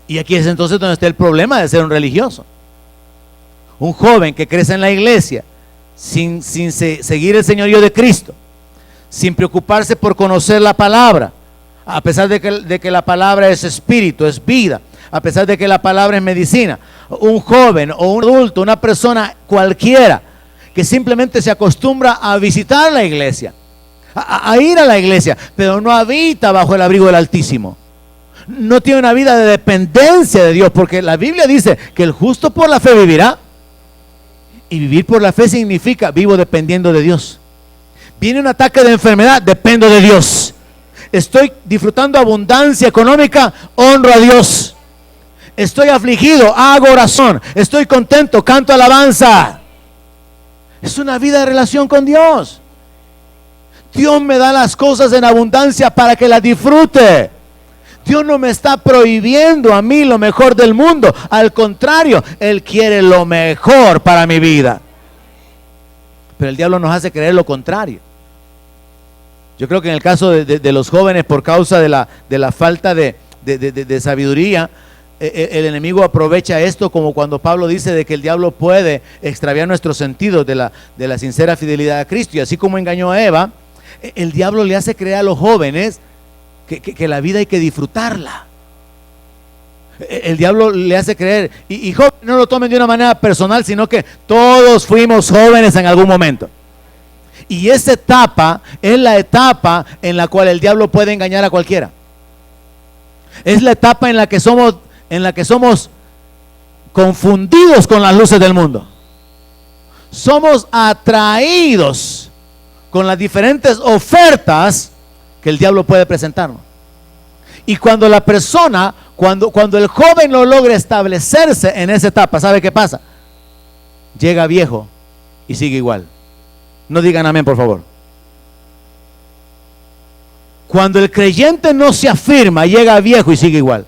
Y aquí es entonces donde está el problema de ser un religioso. Un joven que crece en la iglesia sin seguir el señorío de Cristo, sin preocuparse por conocer la palabra, a pesar de que la palabra es espíritu, es vida, a pesar de que la palabra es medicina. Un joven o un adulto, una persona cualquiera que simplemente se acostumbra a visitar la iglesia, a ir a la iglesia, pero no habita bajo el abrigo del Altísimo. No tiene una vida de dependencia de Dios, porque la Biblia dice que el justo por la fe vivirá. Y vivir por la fe significa vivo dependiendo de Dios. Viene un ataque de enfermedad, dependo de Dios. Estoy disfrutando abundancia económica, honro a Dios. Estoy afligido, hago oración. Estoy contento, canto alabanza. Es una vida de relación con Dios. Dios me da las cosas en abundancia para que las disfrute. Dios no me está prohibiendo a mí lo mejor del mundo. Al contrario, Él quiere lo mejor para mi vida. Pero el diablo nos hace creer lo contrario. Yo creo que en el caso de los jóvenes, por causa de la falta de sabiduría, el enemigo aprovecha esto, como cuando Pablo dice de que el diablo puede extraviar nuestros sentidos de la sincera fidelidad a Cristo. Y así como engañó a Eva, el diablo le hace creer a los jóvenes que la vida hay que disfrutarla. El diablo le hace creer, y jóvenes, no lo tomen de una manera personal, sino que todos fuimos jóvenes en algún momento. Y esa etapa es la etapa en la cual el diablo puede engañar a cualquiera. Es la etapa en la que somos confundidos con las luces del mundo. Somos atraídos con las diferentes ofertas que el diablo puede presentarnos. Y cuando la persona, cuando el joven no logra establecerse en esa etapa, ¿sabe qué pasa? Llega viejo y sigue igual. No digan amén, por favor. Cuando el creyente no se afirma, llega viejo y sigue igual.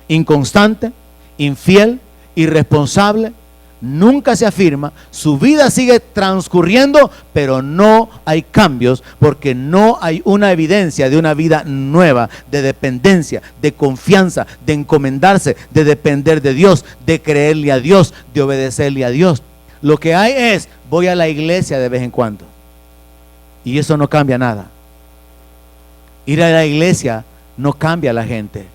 Inconstante, infiel, irresponsable, nunca se afirma, su vida sigue transcurriendo, pero no hay cambios, porque no hay una evidencia de una vida nueva, de dependencia, de confianza, de encomendarse, de depender de Dios, de creerle a Dios, de obedecerle a Dios. Lo que hay es, voy a la iglesia de vez en cuando, y eso no cambia nada. Ir a la iglesia no cambia a la gente.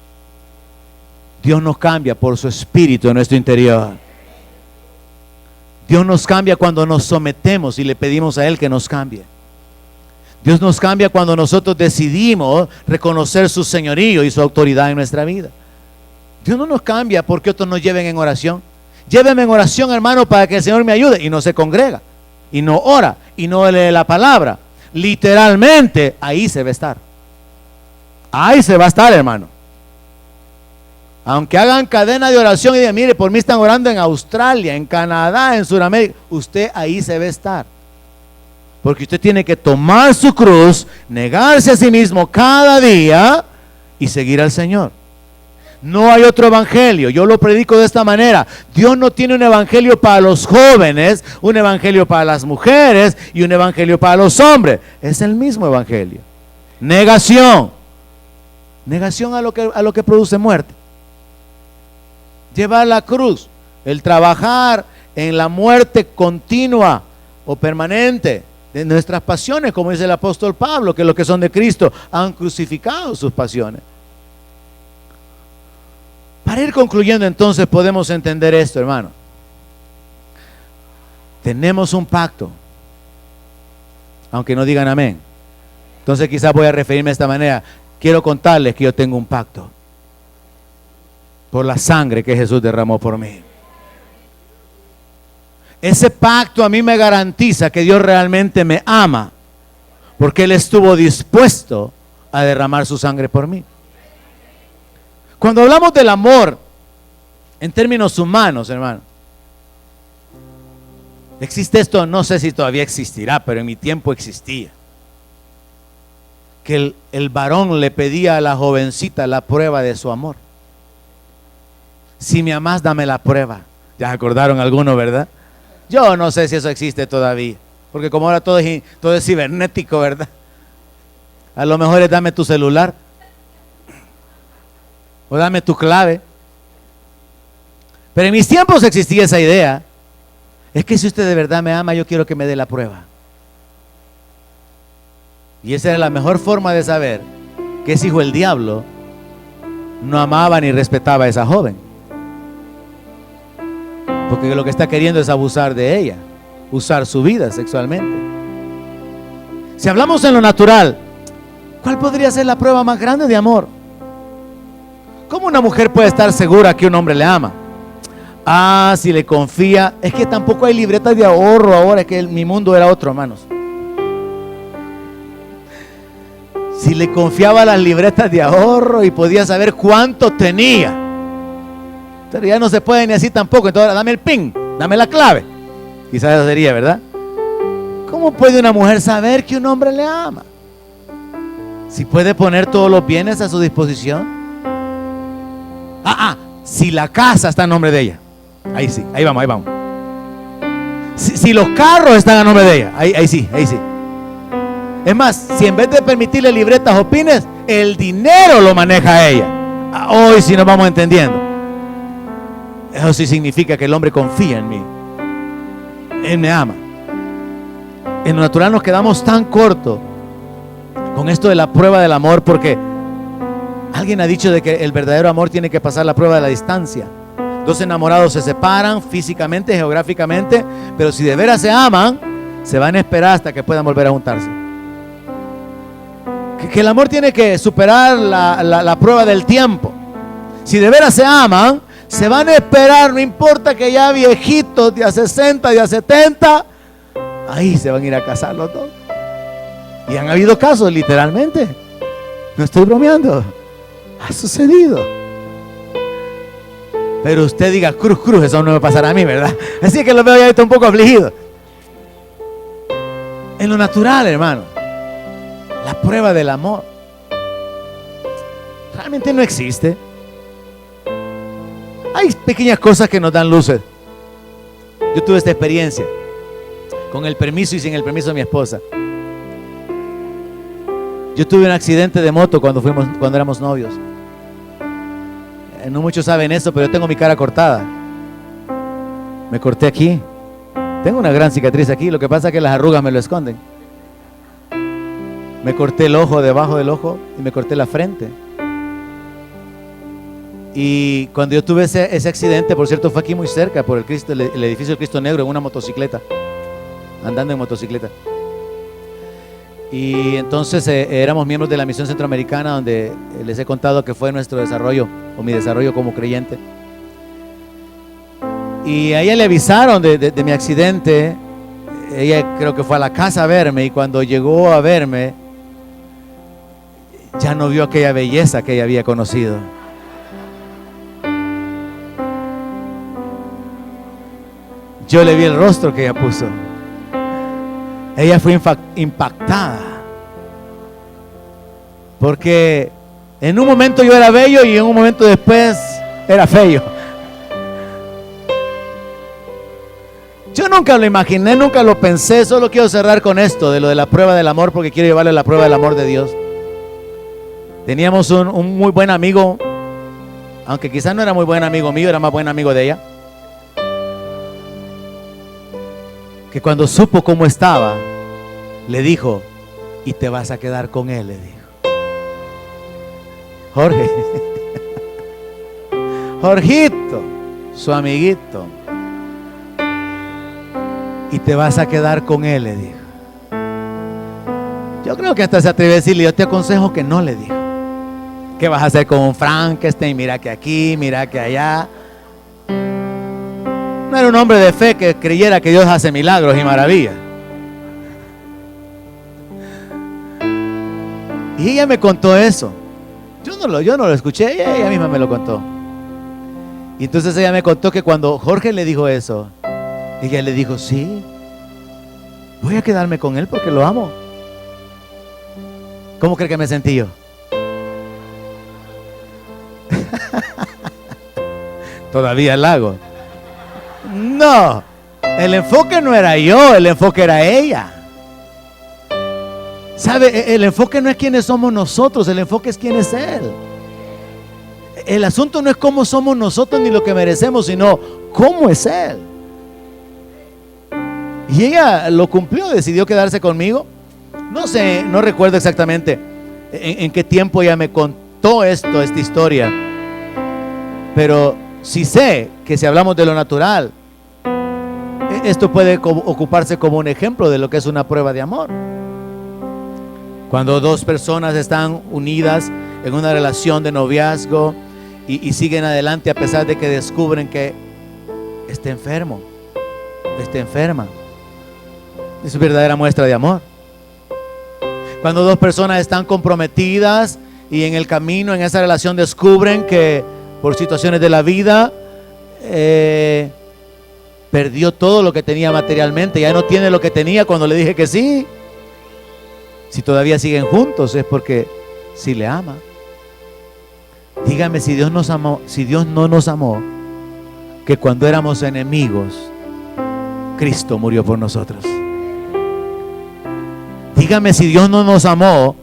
Dios nos cambia por su espíritu en nuestro interior. Dios nos cambia cuando nos sometemos y le pedimos a Él que nos cambie. Dios nos cambia cuando nosotros decidimos reconocer su señorío y su autoridad en nuestra vida. Dios no nos cambia porque otros nos lleven en oración. Lléveme en oración, hermano, para que el Señor me ayude. Y no se congrega, y no ora, y no lee la palabra. Literalmente, ahí se va a estar. Ahí se va a estar, hermano. Aunque hagan cadena de oración y digan, mire, por mí están orando en Australia, en Canadá, en Sudamérica, usted ahí se va a estar. Porque usted tiene que tomar su cruz, negarse a sí mismo cada día y seguir al Señor. No hay otro evangelio. Yo lo predico de esta manera. Dios no tiene un evangelio para los jóvenes, un evangelio para las mujeres y un evangelio para los hombres. Es el mismo evangelio. Negación. Negación a lo que produce muerte. Llevar la cruz, el trabajar en la muerte continua o permanente de nuestras pasiones, como dice el apóstol Pablo, que los que son de Cristo han crucificado sus pasiones. Para ir concluyendo, entonces, podemos entender esto, hermano. Tenemos un pacto, aunque no digan amén. Entonces quizás voy a referirme de esta manera. Quiero contarles que yo tengo un pacto por la sangre que Jesús derramó por mí. Ese pacto a mí me garantiza que Dios realmente me ama, porque Él estuvo dispuesto a derramar su sangre por mí. Cuando hablamos del amor en términos humanos, hermano, existe esto, no sé si todavía existirá, pero en mi tiempo existía, que el varón le pedía a la jovencita la prueba de su amor. Si me amás, dame la prueba. Ya acordaron algunos, ¿verdad? Yo no sé si eso existe todavía, porque como ahora todo es cibernético, ¿verdad? A lo mejor es dame tu celular o dame tu clave. Pero en mis tiempos existía esa idea. Es que si usted de verdad me ama, yo quiero que me dé la prueba. Y esa era la mejor forma de saber que ese hijo del diablo no amaba ni respetaba a esa joven, porque lo que está queriendo es abusar de ella, usar su vida sexualmente. Si hablamos en lo natural, ¿cuál podría ser la prueba más grande de amor? ¿Cómo una mujer puede estar segura que un hombre le ama? Ah, si le confía. Es que tampoco hay libretas de ahorro ahora, es que mi mundo era otro, hermanos. Si le confiaba las libretas de ahorro y podía saber cuánto tenía. Pero ya no se puede ni así tampoco. Entonces, dame el PIN, dame la clave. Quizás eso sería, ¿verdad? ¿Cómo puede una mujer saber que un hombre le ama? Si puede poner todos los bienes a su disposición. Si la casa está a nombre de ella. Ahí sí, ahí vamos, ahí vamos. Si los carros están a nombre de ella. Ahí sí, ahí sí. Es más, si en vez de permitirle libretas o pines, el dinero lo maneja ella. Hoy sí nos vamos entendiendo. Eso sí significa que el hombre confía en mí. Él me ama. En lo natural nos quedamos tan cortos con esto de la prueba del amor, porque alguien ha dicho de que el verdadero amor tiene que pasar la prueba de la distancia. Dos enamorados se separan físicamente, geográficamente, pero si de veras se aman, se van a esperar hasta que puedan volver a juntarse. Que el amor tiene que superar la prueba del tiempo. Si de veras se aman, se van a esperar, no importa que ya viejitos de a 60, de a 70, ahí se van a ir a casar los dos. Y han habido casos, literalmente. No estoy bromeando. Ha sucedido. Pero usted diga, cruz, eso no me pasará a mí, ¿verdad? Así que lo veo ya está un poco afligido. En lo natural, hermano, la prueba del amor realmente no existe. Hay pequeñas cosas que nos dan luces. Yo tuve esta experiencia con el permiso y sin el permiso de mi esposa. Yo tuve un accidente de moto cuando éramos novios. No muchos saben eso, pero yo tengo mi cara cortada. Me corté aquí. Tengo una gran cicatriz aquí. Lo que pasa es que las arrugas me lo esconden. Me corté el ojo, debajo del ojo, y me corté la frente. Y cuando yo tuve ese accidente, por cierto, fue aquí muy cerca, por el edificio del Cristo Negro, en una motocicleta, andando en motocicleta. Y entonces éramos miembros de la misión centroamericana, donde les he contado que fue nuestro desarrollo, o mi desarrollo como creyente. Y a ella le avisaron de mi accidente. Ella creo que fue a la casa a verme, y cuando llegó a verme, ya no vio aquella belleza que ella había conocido. Yo le vi el rostro que ella puso. Ella fue impactada, porque en un momento yo era bello y en un momento después era feo. Yo nunca lo imaginé, nunca lo pensé. Solo quiero cerrar con esto de lo de la prueba del amor, porque quiero llevarle la prueba del amor de Dios. Teníamos un muy buen amigo, aunque quizás no era muy buen amigo mío, era más buen amigo de ella, que cuando supo cómo estaba, le dijo: y te vas a quedar con él, le dijo. Jorge, Jorgito, su amiguito, y te vas a quedar con él, le dijo. Yo creo que hasta se atreve a decirle: yo te aconsejo que no, le dijo. ¿Qué vas a hacer con un Frankenstein? Mira que aquí, mira que allá. No era un hombre de fe que creyera que Dios hace milagros y maravillas. Y ella me contó eso. Yo no lo escuché, ella misma me lo contó. Y entonces ella me contó que cuando Jorge le dijo eso, ella le dijo: sí, voy a quedarme con él porque lo amo. ¿Cómo cree que me sentí yo? Todavía el lago. No, el enfoque no era yo, el enfoque era ella. ¿Sabe? El enfoque no es quiénes somos nosotros, el enfoque es quién es Él. El asunto no es cómo somos nosotros ni lo que merecemos, sino cómo es Él. Y ella lo cumplió, decidió quedarse conmigo. No sé, no recuerdo exactamente en qué tiempo ella me contó esta historia, pero sí sé que si hablamos de lo natural, esto puede ocuparse como un ejemplo de lo que es una prueba de amor. Cuando dos personas están unidas en una relación de noviazgo y siguen adelante a pesar de que descubren que esté enfermo, esté enferma. Es verdadera muestra de amor. Cuando dos personas están comprometidas y en el camino, en esa relación, descubren que por situaciones de la vida perdió todo lo que tenía materialmente, ya no tiene lo que tenía cuando le dije que sí. Si todavía siguen juntos es porque sí le ama. Dígame si Dios nos amó, si Dios no nos amó, que cuando éramos enemigos, Cristo murió por nosotros. Dígame si Dios no nos amó,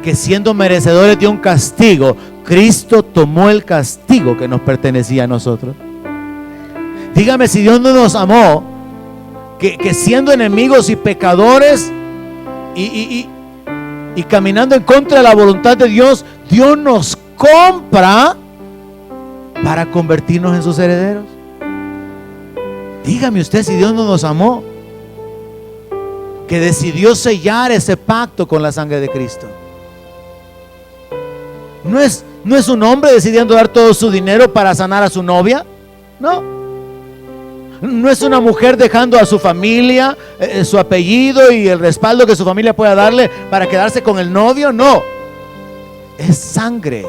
que siendo merecedores de un castigo, Cristo tomó el castigo que nos pertenecía a nosotros. Dígame si Dios no nos amó, que siendo enemigos y pecadores y caminando en contra de la voluntad de Dios, Dios nos compra para convertirnos en sus herederos. Dígame usted si Dios no nos amó, que decidió sellar ese pacto con la sangre de Cristo. No es un hombre decidiendo dar todo su dinero para sanar a su novia. No es una mujer dejando a su familia su apellido y el respaldo que su familia pueda darle para quedarse con el novio. No, es sangre,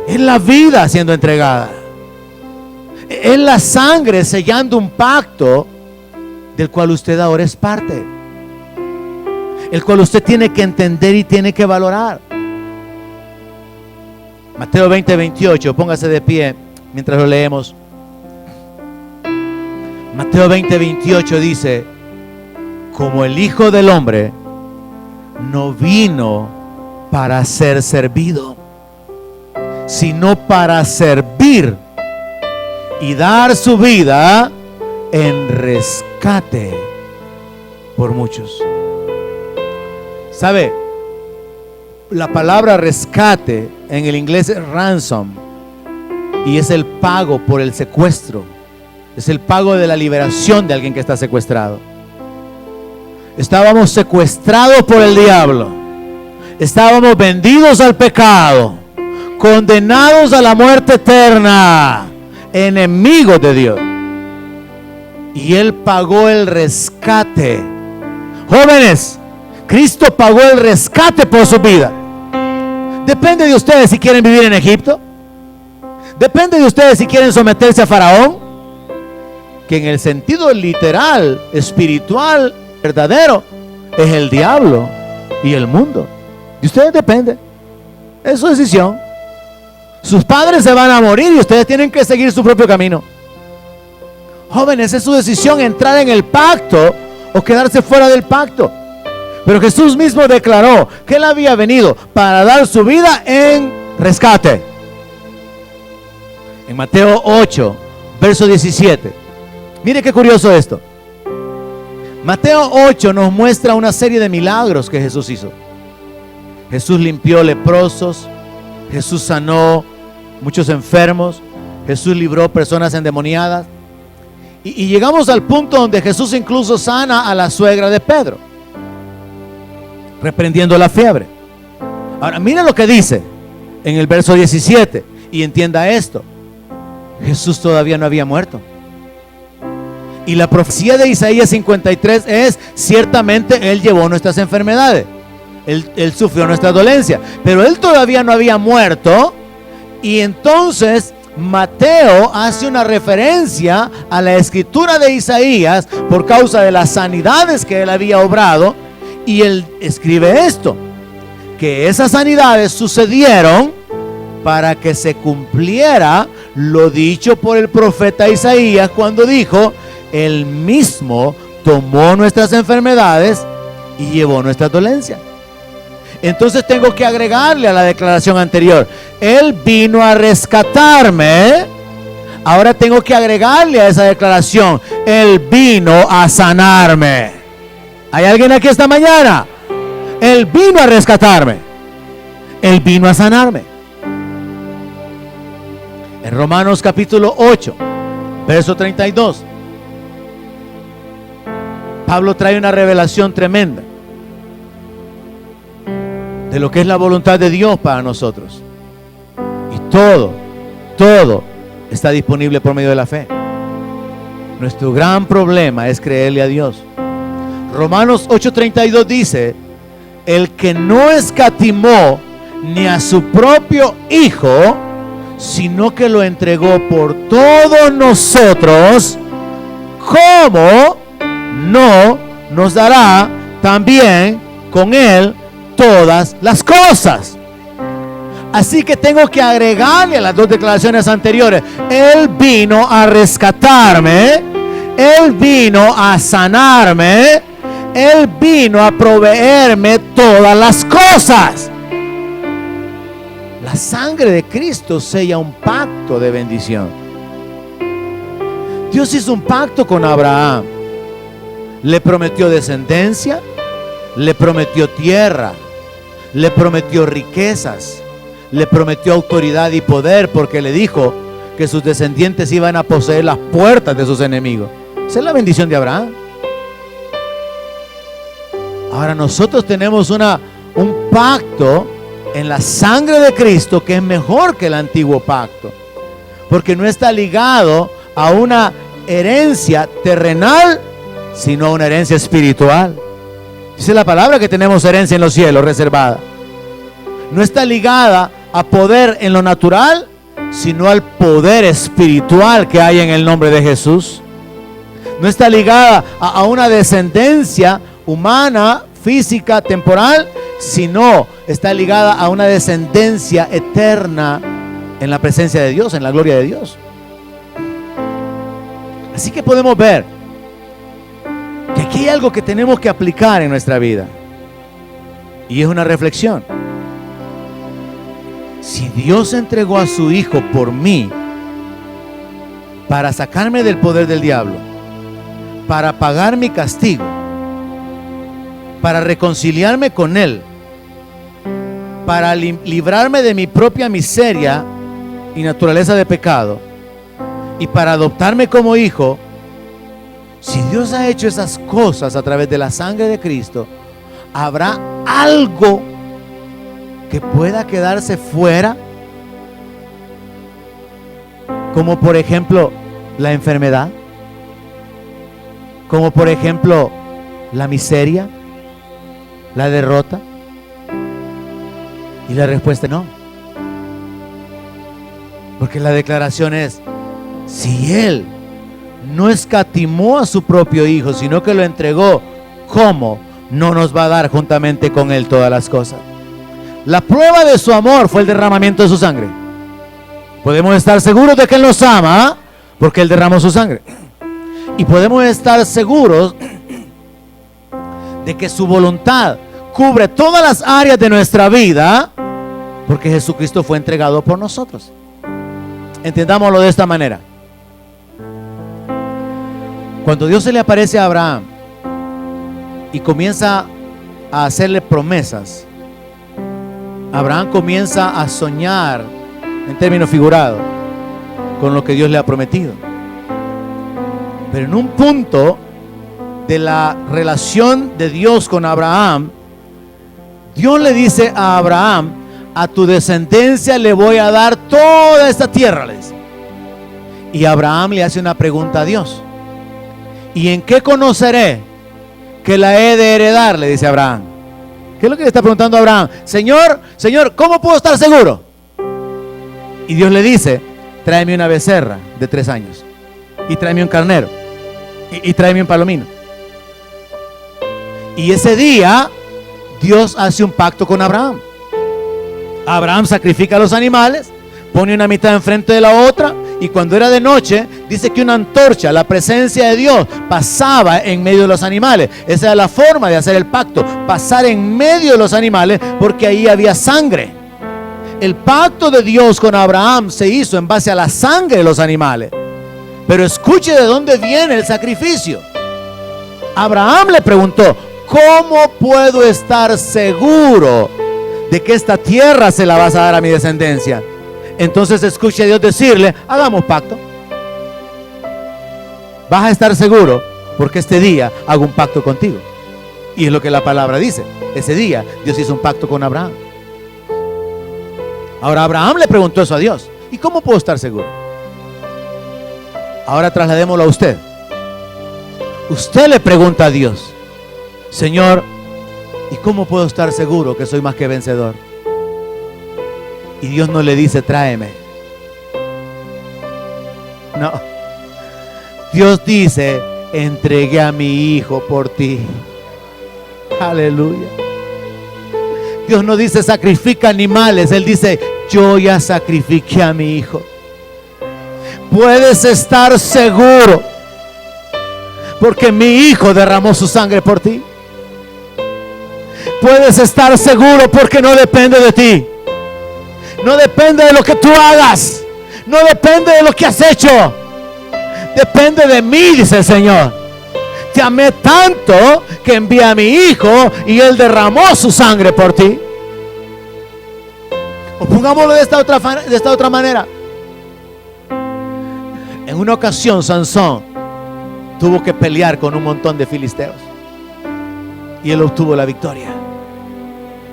es la vida siendo entregada, es la sangre sellando un pacto del cual usted ahora es parte, el cual usted tiene que entender y tiene que valorar. Mateo 20:28, póngase de pie mientras lo leemos. Mateo 20:28 dice: como el Hijo del Hombre no vino para ser servido, sino para servir y dar su vida en rescate por muchos. ¿Sabe? La palabra rescate en el inglés es ransom, y es el pago por el secuestro. Es el pago de la liberación de alguien que está secuestrado. Estábamos secuestrados por el diablo. Estábamos vendidos al pecado, condenados a la muerte eterna, enemigos de Dios. Y Él pagó el rescate. Jóvenes, Cristo pagó el rescate por su vida. Depende de ustedes si quieren vivir en Egipto. Depende de ustedes si quieren someterse a Faraón, que en el sentido literal, espiritual, verdadero, es el diablo y el mundo. De ustedes depende. Es su decisión. Sus padres se van a morir y ustedes tienen que seguir su propio camino. Jóvenes, es su decisión entrar en el pacto o quedarse fuera del pacto. Pero Jesús mismo declaró que Él había venido para dar su vida en rescate. En Mateo 8, verso 17. Mire qué curioso esto. Mateo 8 nos muestra una serie de milagros que Jesús hizo. Jesús limpió leprosos, Jesús sanó muchos enfermos, Jesús libró personas endemoniadas. Y llegamos al punto donde Jesús incluso sana a la suegra de Pedro, reprendiendo la fiebre. Ahora, mira lo que dice en el verso 17, y entienda esto: Jesús todavía no había muerto. Y la profecía de Isaías 53 es: ciertamente Él llevó nuestras enfermedades, Él sufrió nuestra dolencia, pero Él todavía no había muerto. Y entonces Mateo hace una referencia a la escritura de Isaías por causa de las sanidades que Él había obrado, y Él escribe esto: que esas sanidades sucedieron para que se cumpliera lo dicho por el profeta Isaías cuando dijo: Él mismo tomó nuestras enfermedades y llevó nuestra dolencia. Entonces tengo que agregarle a la declaración anterior: Él vino a rescatarme. Ahora tengo que agregarle a esa declaración: Él vino a sanarme. ¿Hay alguien aquí esta mañana? Él vino a rescatarme. Él vino a sanarme. En Romanos capítulo 8, verso 32, Pablo trae una revelación tremenda de lo que es la voluntad de Dios para nosotros. Y todo está disponible por medio de la fe. Nuestro gran problema es creerle a Dios. Romanos 8:32 dice: el que no escatimó ni a su propio Hijo, sino que lo entregó por todos nosotros, ¿cómo no nos dará también con Él todas las cosas? Así que tengo que agregarle a las dos declaraciones anteriores: Él vino a rescatarme, Él vino a sanarme, Él vino a proveerme todas las cosas. La sangre de Cristo sella un pacto de bendición. Dios hizo un pacto con Abraham. Le prometió descendencia, le prometió tierra, le prometió riquezas, le prometió autoridad y poder, porque le dijo que sus descendientes iban a poseer las puertas de sus enemigos. Esa es la bendición de Abraham. Ahora nosotros tenemos un pacto en la sangre de Cristo que es mejor que el antiguo pacto, porque no está ligado a una herencia terrenal, sino a una herencia espiritual. Dice la palabra que tenemos herencia en los cielos reservada. No está ligada a poder en lo natural, sino al poder espiritual que hay en el nombre de Jesús. No está ligada a una descendencia humana, física, temporal, sino está ligada a una descendencia eterna en la presencia de Dios, en la gloria de Dios. Así que podemos ver que aquí hay algo que tenemos que aplicar en nuestra vida, y es una reflexión. Si Dios entregó a su Hijo por mí, para sacarme del poder del diablo, para pagar mi castigo, para reconciliarme con Él, para librarme de mi propia miseria y naturaleza de pecado, y para adoptarme como hijo, si Dios ha hecho esas cosas a través de la sangre de Cristo, ¿habrá algo que pueda quedarse fuera? Como por ejemplo la enfermedad, como por ejemplo la miseria, la derrota. Y la respuesta es no, porque la declaración es: si Él no escatimó a su propio Hijo, sino que lo entregó, ¿cómo no nos va a dar juntamente con Él todas las cosas? La prueba de su amor fue el derramamiento de su sangre. Podemos estar seguros de que Él nos ama porque Él derramó su sangre. Y podemos estar seguros de que su voluntad cubre todas las áreas de nuestra vida porque Jesucristo fue entregado por nosotros. Entendámoslo de esta manera. Cuando Dios se le aparece a Abraham y comienza a hacerle promesas, Abraham comienza a soñar, en términos figurados, con lo que Dios le ha prometido. Pero en un punto de la relación de Dios con Abraham, Dios le dice a Abraham: a tu descendencia le voy a dar toda esta tierra, le dice. Y Abraham le hace una pregunta a Dios: ¿y en qué conoceré que la he de heredar? Le dice Abraham. ¿Qué es lo que le está preguntando a Abraham? Señor, ¿cómo puedo estar seguro? Y Dios le dice: tráeme una becerra de 3 años, y tráeme un carnero, y tráeme un palomino. Y ese día Dios hace un pacto con Abraham. Abraham sacrifica los animales, pone una mitad enfrente de la otra, y cuando era de noche, dice que una antorcha, la presencia de Dios, pasaba en medio de los animales. Esa era la forma de hacer el pacto: pasar en medio de los animales, porque ahí había sangre. El pacto de Dios con Abraham se hizo en base a la sangre de los animales. Pero escuche de dónde viene el sacrificio. Abraham le preguntó: ¿cómo puedo estar seguro de que esta tierra se la vas a dar a mi descendencia? Entonces escuche a Dios decirle: hagamos pacto. Vas a estar seguro porque este día hago un pacto contigo. Y es lo que la palabra dice. Ese día Dios hizo un pacto con Abraham. Ahora Abraham le preguntó eso a Dios: ¿y cómo puedo estar seguro? Ahora trasladémoslo a usted. Usted le pregunta a Dios: Señor, ¿y cómo puedo estar seguro que soy más que vencedor? Y Dios no le dice: tráeme. No. Dios dice: entregué a mi hijo por ti. Aleluya. Dios no dice: sacrifica animales. Él dice: yo ya sacrifiqué a mi hijo. Puedes estar seguro, porque mi hijo derramó su sangre por ti. Puedes estar seguro porque no depende de ti. No depende de lo que tú hagas. No depende de lo que has hecho. Depende de mí, dice el Señor. Te amé tanto que envié a mi hijo y él derramó su sangre por ti. O pongámoslo de esta otra manera. En una ocasión Sansón tuvo que pelear con un montón de filisteos y él obtuvo la victoria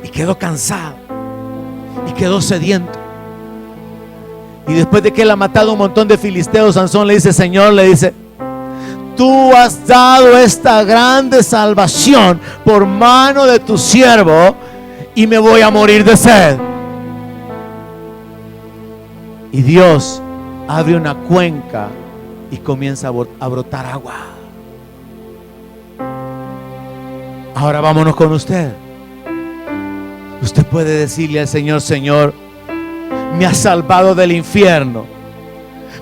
y quedó cansado y quedó sediento. Y después de que él ha matado un montón de filisteos, Sansón le dice: Señor, le dice, tú has dado esta grande salvación por mano de tu siervo y me voy a morir de sed. Y Dios abre una cuenca y comienza a brotar agua. Ahora vámonos con usted. Usted puede decirle al Señor: Señor, me has salvado del infierno,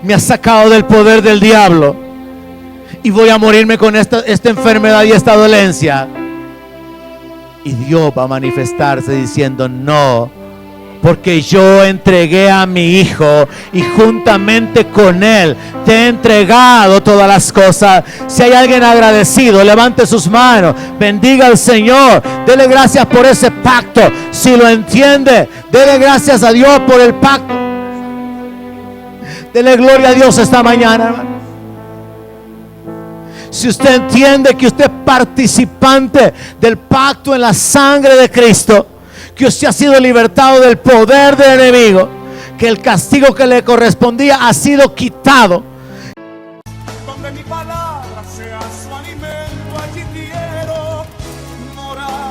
me has sacado del poder del diablo y voy a morirme con esta enfermedad y esta dolencia. Y Dios va a manifestarse diciendo: no, porque yo entregué a mi hijo y juntamente con él te he entregado todas las cosas. Si hay alguien agradecido, levante sus manos, bendiga al Señor, dele gracias por ese pacto. Si lo entiende, dele gracias a Dios por el pacto. Dele gloria a Dios esta mañana, hermano. Si usted entiende que usted es participante del pacto en la sangre de Cristo, que usted ha sido libertado del poder del enemigo, que el castigo que le correspondía ha sido quitado. Donde mi palabra sea su alimento, allí quiero morar.